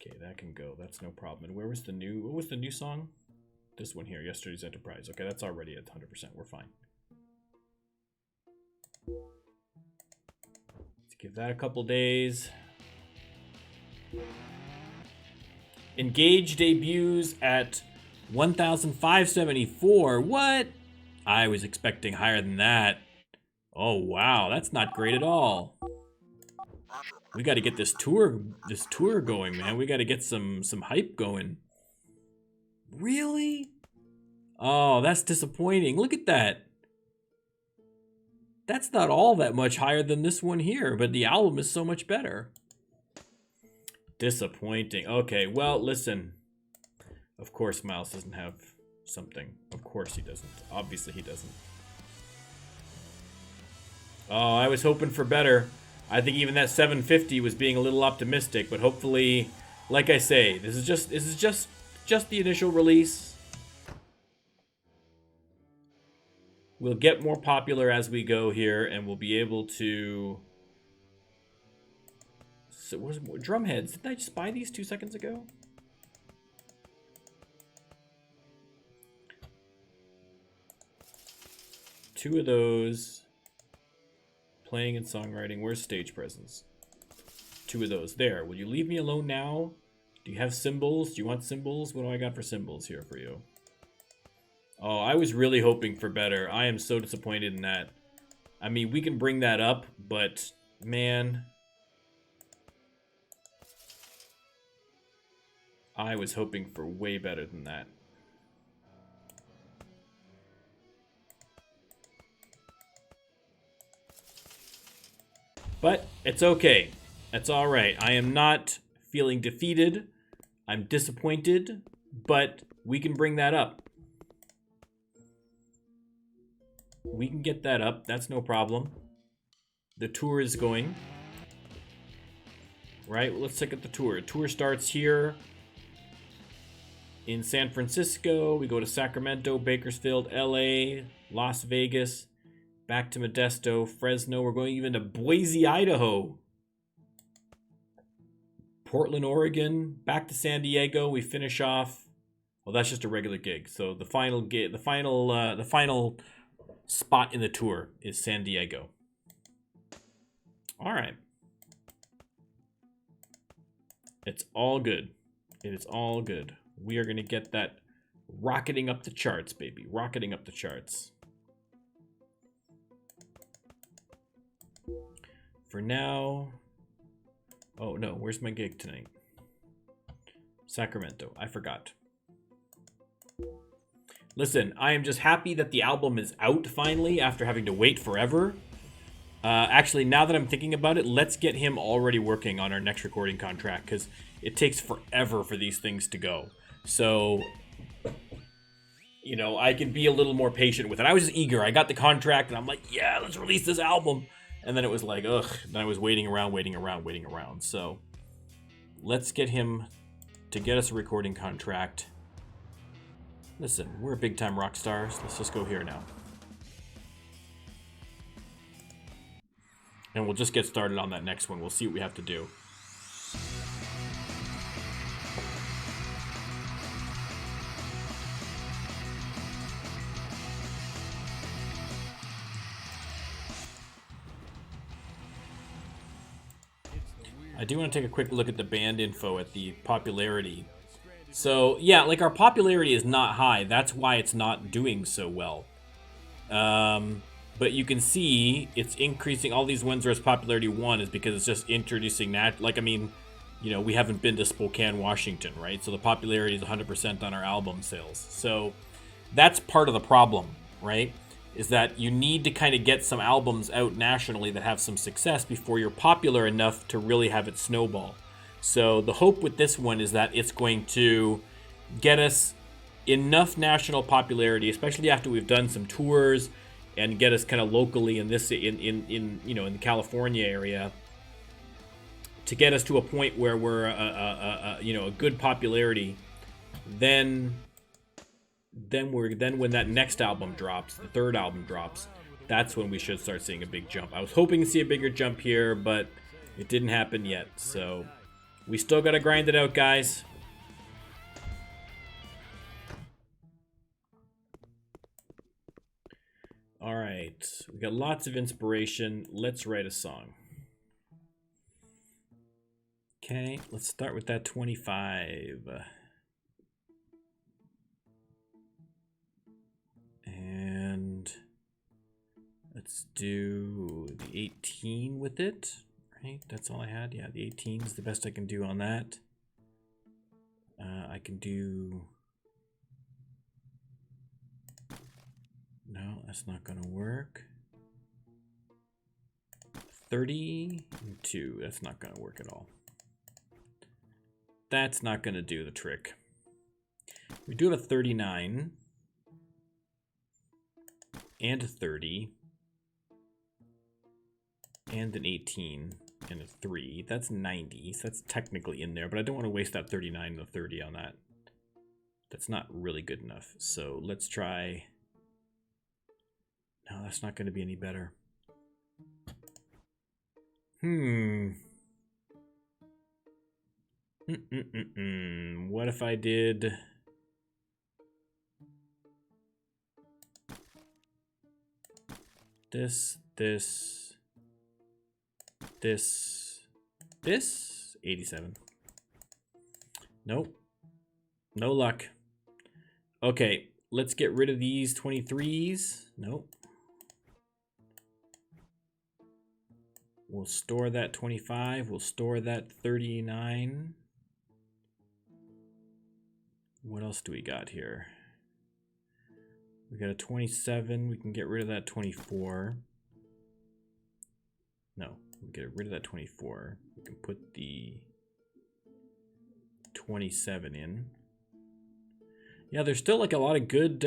Okay, that can go. That's no problem. And where was the new... What was the new song? This one here, Yesterday's Enterprise. Okay, that's already at 100%. We're fine. Let's give that a couple days. Engage debuts at 1,574. What? I was expecting higher than that. Oh, wow. That's not great at all. We got to get this tour going, man. We got to get some hype going. Really? Oh, that's disappointing. Look at that. That's not all that much higher than this one here, but the album is so much better. Disappointing. Okay, well, listen. Of course Miles doesn't have something. Of course he doesn't. Obviously he doesn't. Oh, I was hoping for better. I think even that 750 was being a little optimistic, but hopefully, like I say, this is just the initial release. We'll get more popular as we go here, and we'll be able to... So, where's more Drumheads? Didn't I just buy these 2 seconds ago? Two of those. Playing and songwriting. Where's stage presence? Two of those. There. Will you leave me alone now? Do you have symbols? Do you want symbols? What do I got for symbols here for you? Oh, I was really hoping for better. I am so disappointed in that. I mean, we can bring that up, but man, I was hoping for way better than that. But it's okay. It's all right. I am not feeling defeated. I'm disappointed, but we can bring that up. We can get that up. That's no problem. The tour is going. Right? Let's check out the tour. Tour starts here in San Francisco. We go to Sacramento, Bakersfield, LA, Las Vegas, back to Modesto, Fresno. We're going even to Boise, Idaho. Portland, Oregon, back to San Diego. We finish off. Well, that's just a regular gig. So the final gig, the final spot in the tour is San Diego. All right. It's all good. It is all good. We are going to get that rocketing up the charts, baby. Rocketing up the charts. For now... Oh, no. Where's my gig tonight? Sacramento. I forgot. Listen, I am just happy that the album is out finally after having to wait forever. Actually, now that I'm thinking about it, let's get him already working on our next recording contract, because it takes forever for these things to go. So, you know, I can be a little more patient with it. I was just eager. I got the contract, and I'm like, yeah, let's release this album. And then it was like, ugh. Then I was waiting around. So, let's get him to get us a recording contract. Listen, we're big-time rock stars. Let's just go here now. And we'll just get started on that next one. We'll see what we have to do. I do want to take a quick look at the band info at the popularity. So, yeah, like our popularity is not high. That's why it's not doing so well. But you can see it's increasing. All these ones where it's popularity 1 is because it's just introducing that. Like, I mean, you know, we haven't been to Spokane, Washington, right? So the popularity is 100% on our album sales. So that's part of the problem, right? Is that you need to kind of get some albums out nationally that have some success before you're popular enough to really have it snowball. So the hope with this one is that it's going to get us enough national popularity, especially after we've done some tours, and get us kind of locally in this in you know, in the California area, to get us to a point where we're you know, a good popularity. Then when that next album drops, the third album drops, that's when we should start seeing a big jump. I was hoping to see a bigger jump here, but it didn't happen yet. So we still got to grind it out, guys. All right, we got lots of inspiration. Let's write a song. Okay, let's start with that 25. And let's do the 18 with it, right? That's all I had. Yeah, the 18 is the best I can do on that. I can do... No, that's not going to work. 32, that's not going to work at all. That's not going to do the trick. We do have a 39 and a 30 and an 18 and a 3. That's 90, so that's technically in there, but I don't want to waste that 39 and the 30 on that. That's not really good enough. So let's try... No, that's not going to be any better. What if I did... This, 87. Nope. No luck. Okay, let's get rid of these 23s. Nope. We'll store that 25. We'll store that 39. What else do we got here? We got a 27. We can get rid of that 24. No, we get rid of that 24. We can put the 27 in. Yeah, there's still like a lot of good,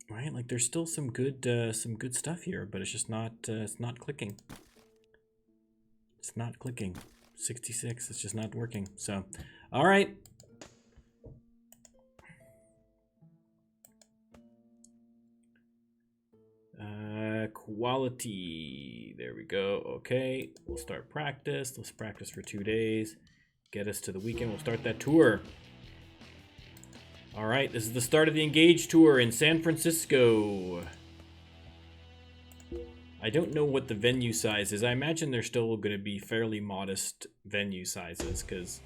right? Like there's still some good stuff here, but it's just not, it's not clicking. It's not clicking. 66, it's just not working. So, all right. Quality, there we go. Okay, we'll start practice. Let's practice for 2 days. Get us to the weekend. We'll start that tour. All right, this is the start of the Engage tour in San Francisco. I don't know what the venue size is. I imagine they're still going to be fairly modest venue sizes because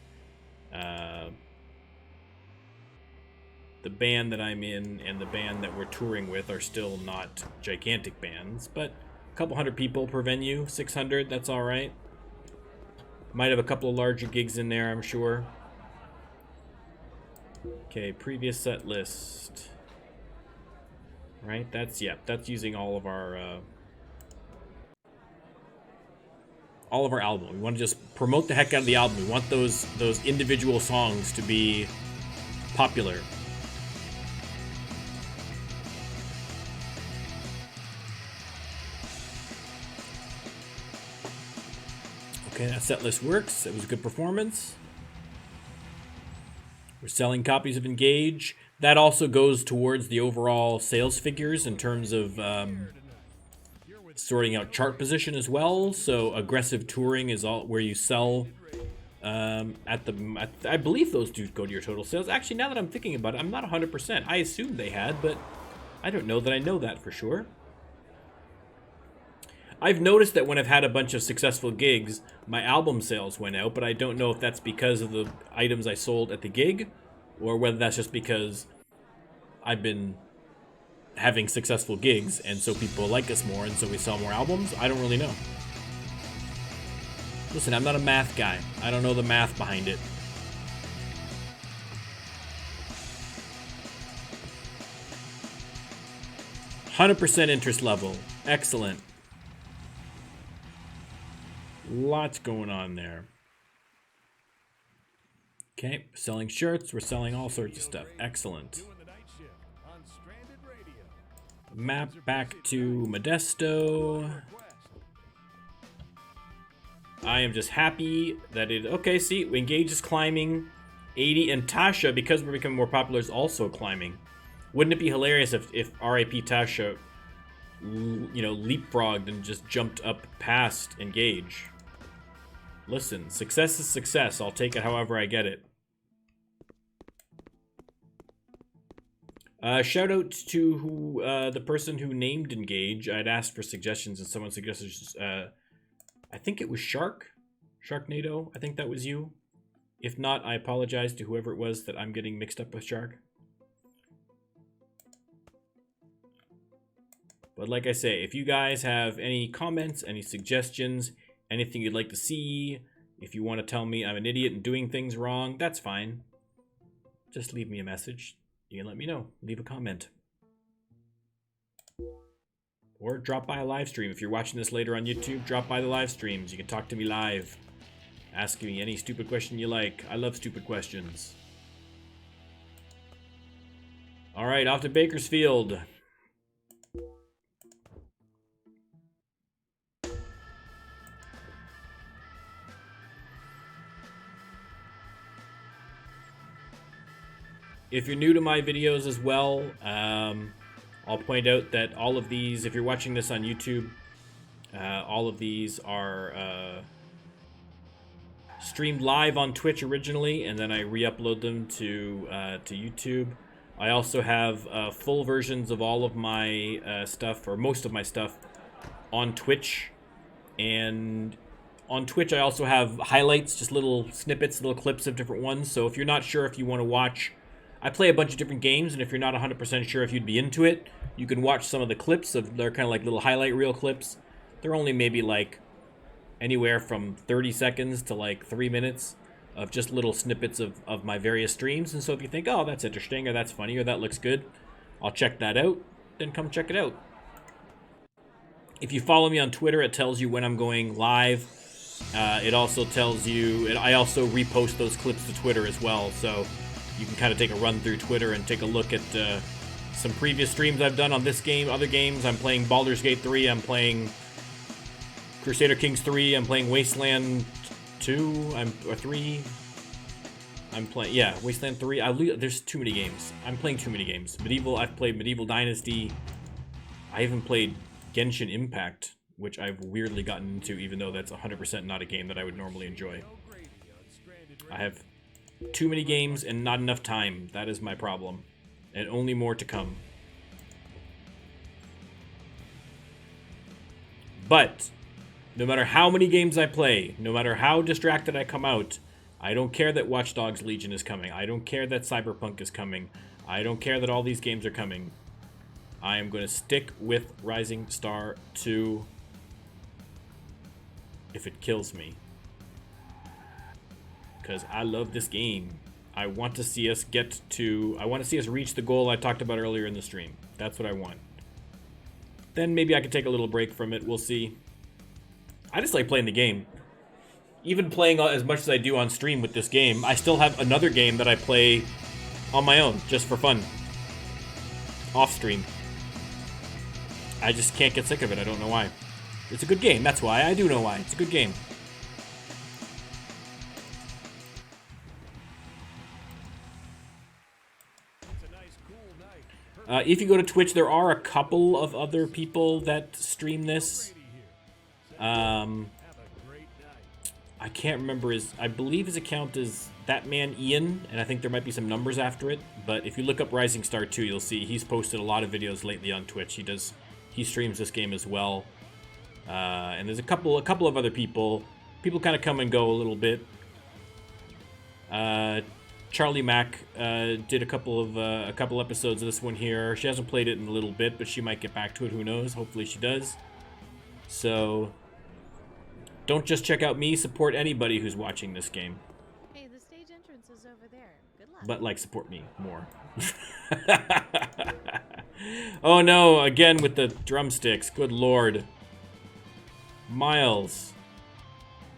the band that I'm in and the band that we're touring with are still not gigantic bands, but a couple hundred people per venue, 600, that's all right. Might have a couple of larger gigs in there, I'm sure. Okay, previous set list. Right, that's using all of our album. We want to just promote the heck out of the album. We want those individual songs to be popular. Okay, that set list works. It was a good performance. We're selling copies of Engage. That also goes towards the overall sales figures in terms of sorting out chart position as well. So aggressive touring is all where you sell I believe those do go to your total sales. Actually, now that I'm thinking about it, I'm not 100%. I assumed they had, but I don't know that I know that for sure. I've noticed that when I've had a bunch of successful gigs, my album sales went out, but I don't know if that's because of the items I sold at the gig, or whether that's just because I've been having successful gigs, and so people like us more, and so we sell more albums. I don't really know. Listen, I'm not a math guy. I don't know the math behind it. %100% interest level. Excellent. Lots going on there. Okay, selling shirts. We're selling all sorts of stuff. Excellent. Map back to Modesto. I am just happy that it... Okay, see, Engage is climbing 80, and Tasha, because we're becoming more popular, is also climbing. Wouldn't it be hilarious if RIP Tasha, you know, leapfrogged and just jumped up past Engage? Listen, success is success. I'll take it however I get it. Shout out to the person who named Engage. I'd asked for suggestions, and someone suggested... I think it was Sharknado. I think that was you. If not, I apologize to whoever it was that I'm getting mixed up with Shark. But like I say, if you guys have any comments, any suggestions, anything you'd like to see, if you want to tell me I'm an idiot and doing things wrong, that's fine. Just leave me a message. You can let me know. Leave a comment. Or drop by a live stream. If you're watching this later on YouTube, drop by the live streams. You can talk to me live. Ask me any stupid question you like. I love stupid questions. All right, off to Bakersfield. If you're new to my videos as well, I'll point out that all of these, if you're watching this on YouTube, all of these are streamed live on Twitch originally, and then I re-upload them to YouTube. I also have full versions of all of my stuff, or most of my stuff, on Twitch. And on Twitch, I also have highlights, just little snippets, little clips of different ones. So if you're not sure if you want to watch... I play a bunch of different games, and if you're not 100% sure if you'd be into it, you can watch some of the clips. They're kind of like little highlight reel clips. They're only maybe like anywhere from 30 seconds to like 3 minutes of just little snippets of my various streams. And so if you think, oh, that's interesting, or that's funny, or that looks good, I'll check that out, then come check it out. If you follow me on Twitter, it tells you when I'm going live. It also tells you, and I also repost those clips to Twitter as well, so you can kind of take a run through Twitter and take a look at some previous streams I've done on this game, other games. I'm playing Baldur's Gate 3, I'm playing Crusader Kings 3, I'm playing Wasteland 2, or 3. I'm playing, yeah, Wasteland 3. There's too many games. I'm playing too many games. I've played Medieval Dynasty. I even played Genshin Impact, which I've weirdly gotten into, even though that's 100% not a game that I would normally enjoy. I have too many games and not enough time. That is my problem. And only more to come. But no matter how many games I play, no matter how distracted I come out, I don't care that Watch Dogs Legion is coming. I don't care that Cyberpunk is coming. I don't care that all these games are coming. I am going to stick with Rising Star 2 if it kills me. Because I love this game. I want to see us reach the goal I talked about earlier in the stream. That's what I want. Then maybe I could take a little break from it. We'll see. I just like playing the game. Even playing as much as I do on stream with this game, I still have another game that I play on my own, just for fun. Off stream. I just can't get sick of it. I don't know why. It's a good game. That's why. I do know why. It's a good game. If you go to Twitch, there are a couple of other people that stream this. I can't remember I believe his account is That Man Ian, and I think there might be some numbers after it. But if you look up Rising Star 2, you'll see he's posted a lot of videos lately on Twitch. He streams this game as well. And there's a couple of other people. People kind of come and go a little bit. Charlie Mack did a couple episodes of this one here. She hasn't played it in a little bit, but she might get back to it. Who knows? Hopefully she does. So don't just check out me. Support anybody who's watching this game. Hey, the stage entrance is over there. Good luck. But like, support me more. Oh no! Again with the drumsticks. Good lord. Miles.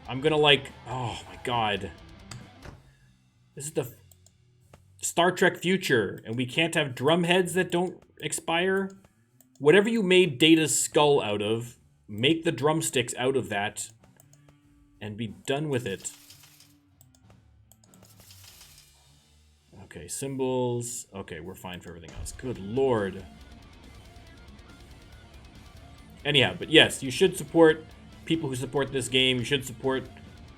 I'm gonna like. Oh my god. This is the Star Trek future, and we can't have drum heads that don't expire? Whatever you made Data's skull out of, make the drumsticks out of that, and be done with it. Okay, symbols. Okay, we're fine for everything else. Good lord. Anyhow, but yes, you should support people who support this game. You should support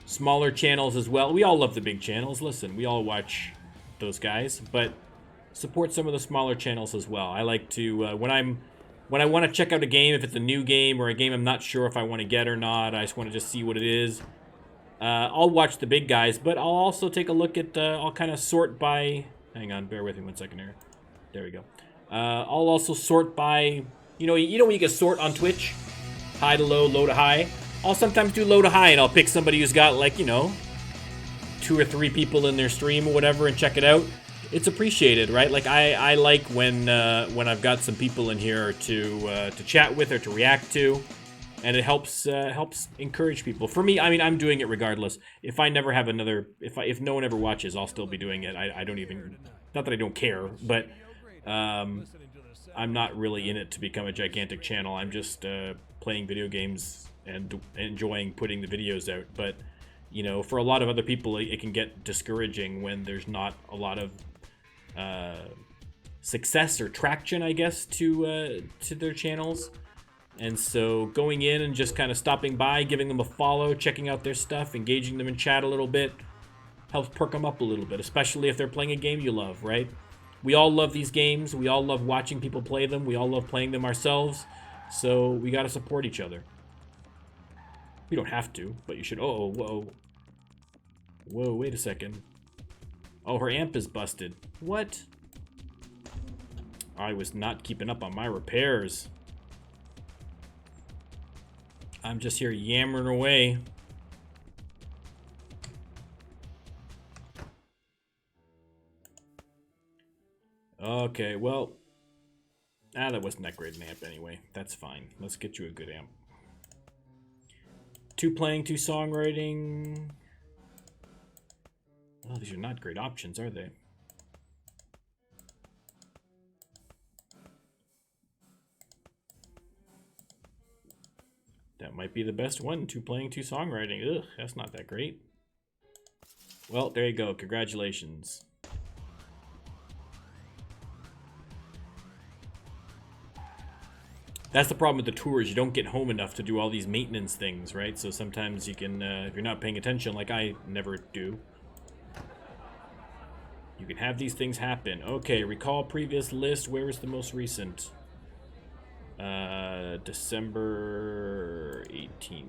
smaller channels as well. We all love the big channels. Listen, we all watch those guys, but support some of the smaller channels as well. I like to when I want to check out a game, if it's a new game or a game I'm not sure if I want to get or not, I just want to just see what it is. I'll watch the big guys, but I'll also take a look at. I'll kind of sort by. Hang on, bear with me 1 second here. There we go. I'll also sort by. You know when you can sort on Twitch, high to low, low to high. I'll sometimes do low to high, and I'll pick somebody who's got, like, 2 or 3 people in their stream or whatever, and check it out. It's appreciated, right? Like, I like when I've got some people in here to chat with or to react to, and it helps encourage people. For me, I mean, I'm doing it regardless. If I never have another, if no one ever watches, I'll still be doing it. I don't even, not that I don't care, but I'm not really in it to become a gigantic channel. I'm just playing video games and enjoying putting the videos out. But for a lot of other people, it can get discouraging when there's not a lot of success or traction, I guess, to their channels. And so going in and just kind of stopping by, giving them a follow, checking out their stuff, engaging them in chat a little bit, helps perk them up a little bit, especially if they're playing a game you love, right? We all love these games. We all love watching people play them. We all love playing them ourselves. So we got to support each other. You don't have to, but you should. Oh, whoa. Whoa, wait a second. Oh, her amp is busted. What? I was not keeping up on my repairs. I'm just here yammering away. Okay, well. That wasn't that great an amp anyway. That's fine. Let's get you a good amp. 2 playing, 2 songwriting. Oh, these are not great options, are they? That might be the best one. 2 playing, 2 songwriting. Ugh, that's not that great. Well, there you go. Congratulations. That's the problem with the tours. You don't get home enough to do all these maintenance things, right? So sometimes you can, if you're not paying attention, like I never do, you can have these things happen. Okay, recall previous list. Where is the most recent? December 18th.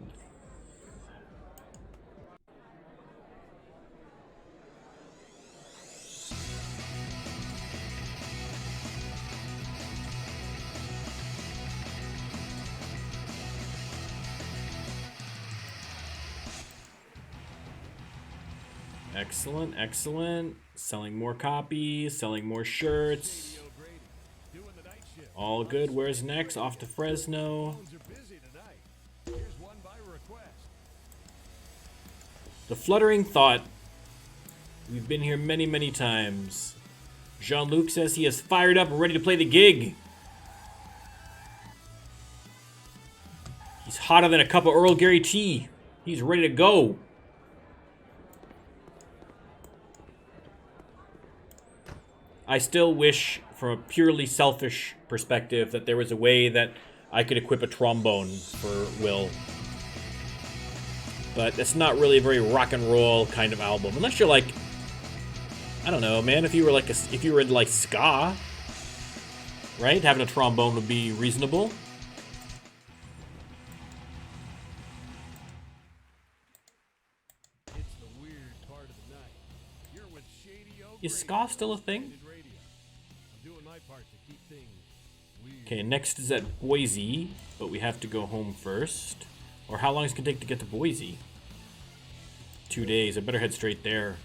Excellent, excellent. Selling more copies, selling more shirts. Shady O'Grady, doing the night shift. All good. Where's next? Off to Fresno. Phones are busy tonight. Here's one by request. The fluttering thought. We've been here many, many times. Jean-Luc says he is fired up and ready to play the gig. He's hotter than a cup of Earl Grey tea. He's ready to go. I still wish, from a purely selfish perspective, that there was a way that I could equip a trombone for Will. But it's not really a very rock and roll kind of album, unless you're like, I don't know, man. If you were like, if you were into like ska, right? Having a trombone would be reasonable. It's the weird part of the night. You're with Shady O'Grady. Is ska still a thing? Radio. I'm doing my part to keep things weird. Okay, next is at Boise, but we have to go home first. Or how long is it gonna take to get to Boise? 2 days. I better head straight there.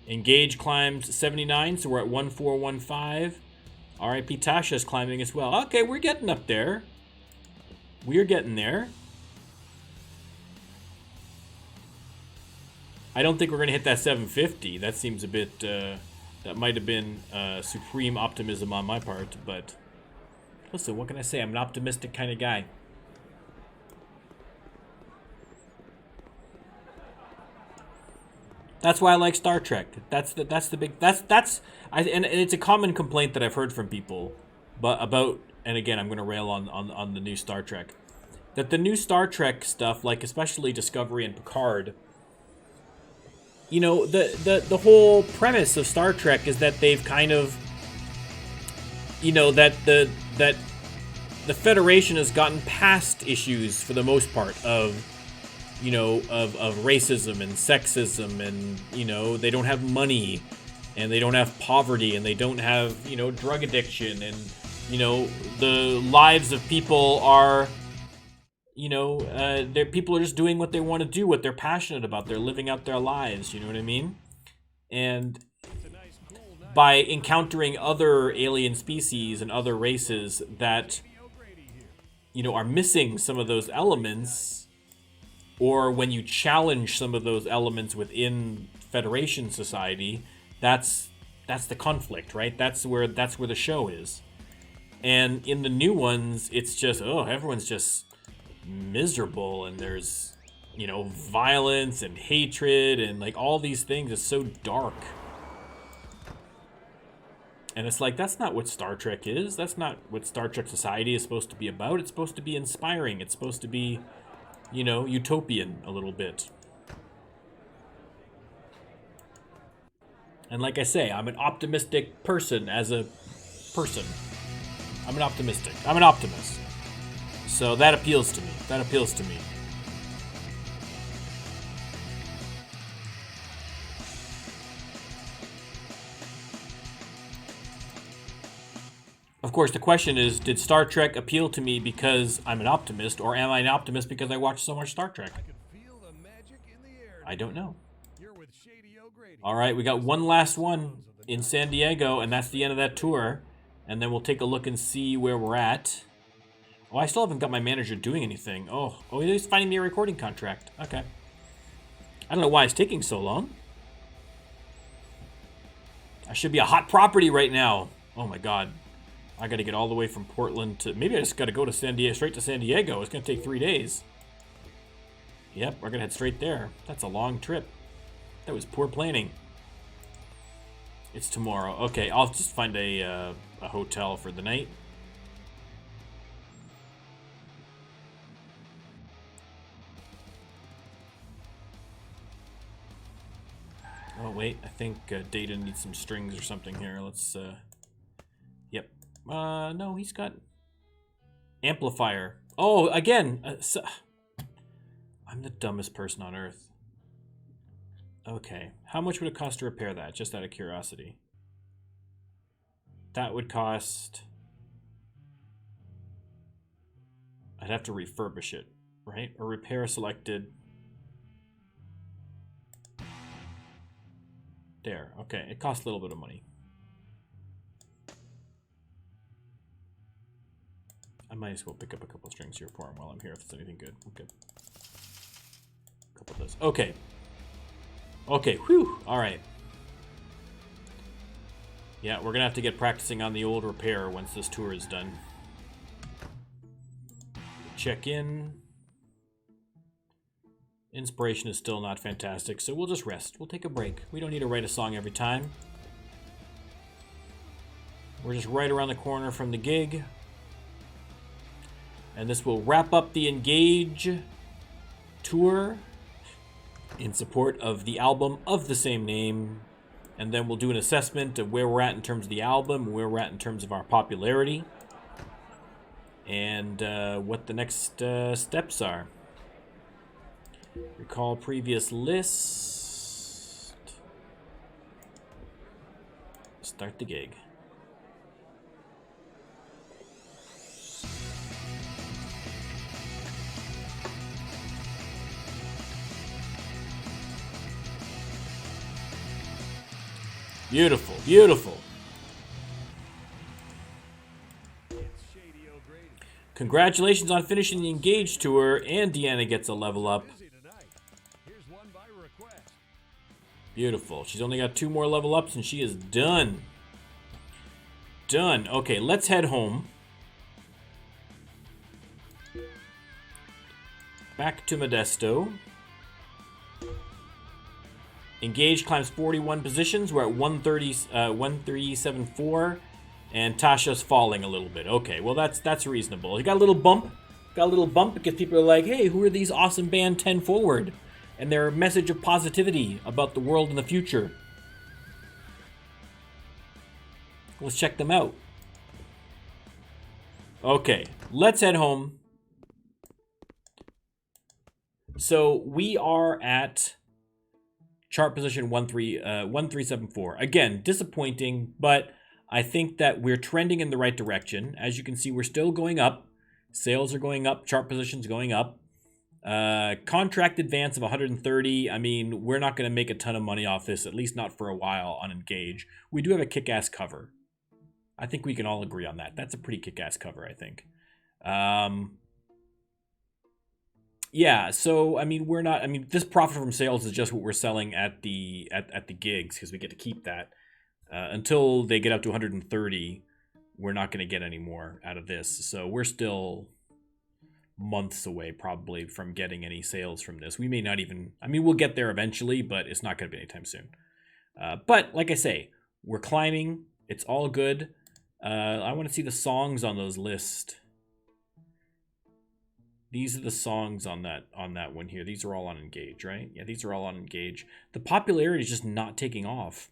Engage climbs 79, so we're at 1415. RIP Tasha's climbing as well. Okay, we're getting up there. We're getting there. I don't think we're going to hit that 750. That seems a bit, that might have been supreme optimism on my part, but listen, what can I say? I'm an optimistic kind of guy. That's why I like Star Trek. And it's a common complaint that I've heard from people, but about, and again, I'm going to rail on the new Star Trek, that the new Star Trek stuff, like especially Discovery and Picard, you know, the whole premise of Star Trek is that they've kind of, you know, that the Federation has gotten past issues for the most part of, you know, of racism and sexism, and, you know, they don't have money, and they don't have poverty, and they don't have, you know, drug addiction, and, you know, the lives of people are, you know, people are just doing what they want to do, what they're passionate about. They're living out their lives, you know what I mean? And It's a nice, cool night. by encountering other alien species and other races that, Shady O'Grady here. you know, are missing some of those elements, or when you challenge some of those elements within Federation society, that's the conflict, right? That's where the show is. And in the new ones, it's just, oh, everyone's just miserable, and there's, you know, violence and hatred and like all these things. It's so dark. And it's like, that's not what Star Trek is. That's not what Star Trek society is supposed to be about. It's supposed to be inspiring. It's supposed to be, you know, utopian a little bit. And like I say, I'm an optimistic person as a person. I'm an optimistic. I'm an optimist. So that appeals to me. That appeals to me. Of course, the question is, did Star Trek appeal to me because I'm an optimist, or am I an optimist because I watch so much Star Trek? I can feel the magic in the air. I don't know. You're with Shady O'Grady. All right, we got one last one in San Diego, and that's the end of that tour. And then we'll take a look and see where we're at. Oh, I still haven't got my manager doing anything. Oh, he's finding me a recording contract. Okay. I don't know why it's taking so long. I should be a hot property right now. Oh my God. I got to get all the way from Portland to... Maybe I just got to go to San Diego, straight to San Diego. It's going to take 3 days. Yep, we're going to head straight there. That's a long trip. That was poor planning. It's tomorrow. Okay, I'll just find a hotel for the night. Oh, wait. I think Data needs some strings or something here. Let's... Yep. No, he's got... Amplifier. Oh, again! I'm the dumbest person on earth. Okay. How much would it cost to repair that, just out of curiosity? That would cost... I'd have to refurbish it, right? Or repair selected... There. Okay, it costs a little bit of money. I might as well pick up a couple strings here for him while I'm here if it's anything good. Okay. A couple of those. Okay. Okay, whew. All right. Yeah, we're going to have to get practicing on the old repair once this tour is done. Check in. Inspiration is still not fantastic, so we'll just rest. We'll take a break. We don't need to write a song every time. We're just right around the corner from the gig. And this will wrap up the Engage tour in support of the album of the same name. And then we'll do an assessment of where we're at in terms of the album, where we're at in terms of our popularity, and what the next steps are. Recall previous list. Start the gig. Beautiful, beautiful. Congratulations on finishing the Engage tour, and Deanna gets a level up. Beautiful. She's only got 2 more level ups, and she is done. Done. Okay, let's head home. Back to Modesto. Engage climbs 41 positions. We're at 1374, and Tasha's falling a little bit. Okay, well that's reasonable. You got a little bump. Got a little bump because people are like, hey, who are these awesome band 10 Forward? And their message of positivity about the world in the future. Let's check them out. Okay, let's head home. So we are at chart position 1374. Again, disappointing, but I think that we're trending in the right direction. As you can see, we're still going up. Sales are going up. Chart positions going up. Contract advance of 130. I mean, we're not going to make a ton of money off this, at least not for a while on Engage. We do have a kick-ass cover. I think we can all agree on that. That's a pretty kick-ass cover, I think. Yeah, so I mean, we're not. I mean, this profit from sales is just what we're selling at the gigs because we get to keep that until they get up to 130. We're not going to get any more out of this, so we're still months away probably from getting any sales from this. We may not even. I mean, we'll get there eventually, but it's not going to be anytime soon. But like I say, we're climbing. It's all good. I want to see the songs on those lists. These are the songs on that one here. These are all on Engage, right? Yeah, these are all on Engage. The popularity is just not taking off.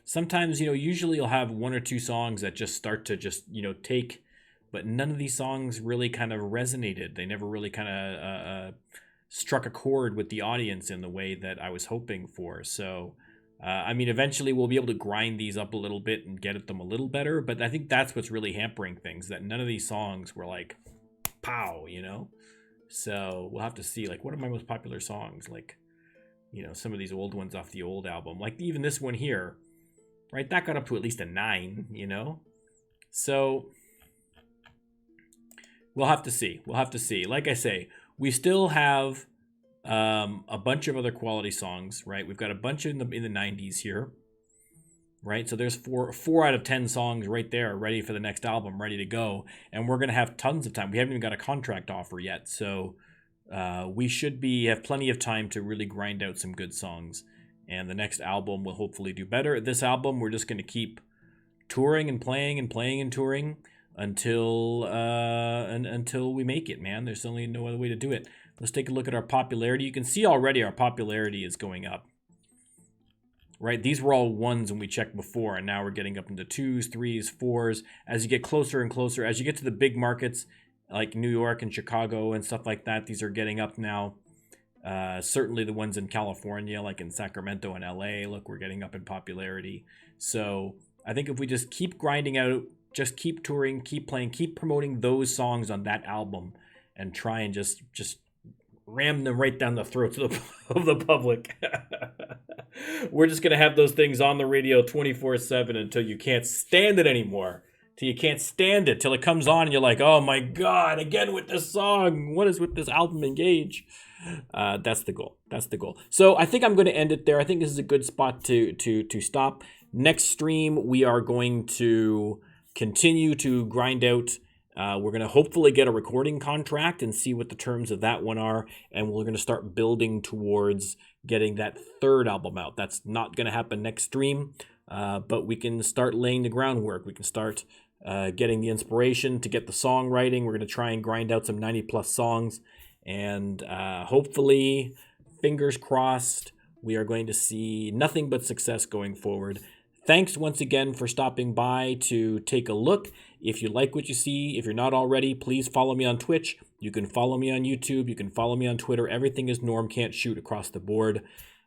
Sometimes, usually you'll have 1 or 2 songs that just start to just, take, but none of these songs really kind of resonated. They never really kind of struck a chord with the audience in the way that I was hoping for. So, I mean, eventually we'll be able to grind these up a little bit and get at them a little better, but I think that's what's really hampering things, that none of these songs were like, pow, So we'll have to see, like, what are my most popular songs? Like, some of these old ones off the old album. Like, even this one here, right? That got up to at least a 9, So we'll have to see. We'll have to see. Like I say, we still have a bunch of other quality songs, right? We've got a bunch in the 90s here. Right, so there's 4 out of 10 songs right there ready for the next album, ready to go. And we're going to have tons of time. We haven't even got a contract offer yet. So we should have plenty of time to really grind out some good songs. And the next album will hopefully do better. This album, we're just going to keep touring and playing and playing and touring until we make it, man. There's only no other way to do it. Let's take a look at our popularity. You can see already our popularity is going up. Right, these were all 1s when we checked before, and now we're getting up into 2s, 3s, 4s. As you get closer and closer, as you get to the big markets like New York and Chicago and stuff like that, these are getting up now. Certainly the ones in California, like in Sacramento and LA, look, we're getting up in popularity. So I think if we just keep grinding out, just keep touring, keep playing, keep promoting those songs on that album, and try and just ram them right down the throats of the public. We're just going to have those things on the radio 24/7 until you can't stand it anymore. Till you can't stand it. Till it comes on and you're like, oh my God, again with this song. What is with this album, Engage? That's the goal. That's the goal. So I think I'm going to end it there. I think this is a good spot to stop. Next stream, we are going to continue to grind out. We're going to hopefully get a recording contract and see what the terms of that one are. And we're going to start building towards getting that third album out. That's not going to happen next stream, but we can start laying the groundwork. We can start getting the inspiration to get the songwriting. We're going to try and grind out some 90 plus songs. And hopefully, fingers crossed, we are going to see nothing but success going forward. Thanks once again for stopping by to take a look. If you like what you see, if you're not already, please follow me on Twitch. You can follow me on YouTube. You can follow me on Twitter. Everything is Norm Can't Shoot across the board.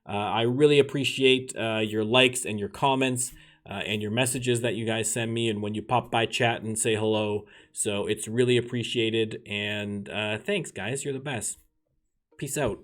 I really appreciate your likes and your comments and your messages that you guys send me and when you pop by chat and say hello. So it's really appreciated. And thanks, guys. You're the best. Peace out.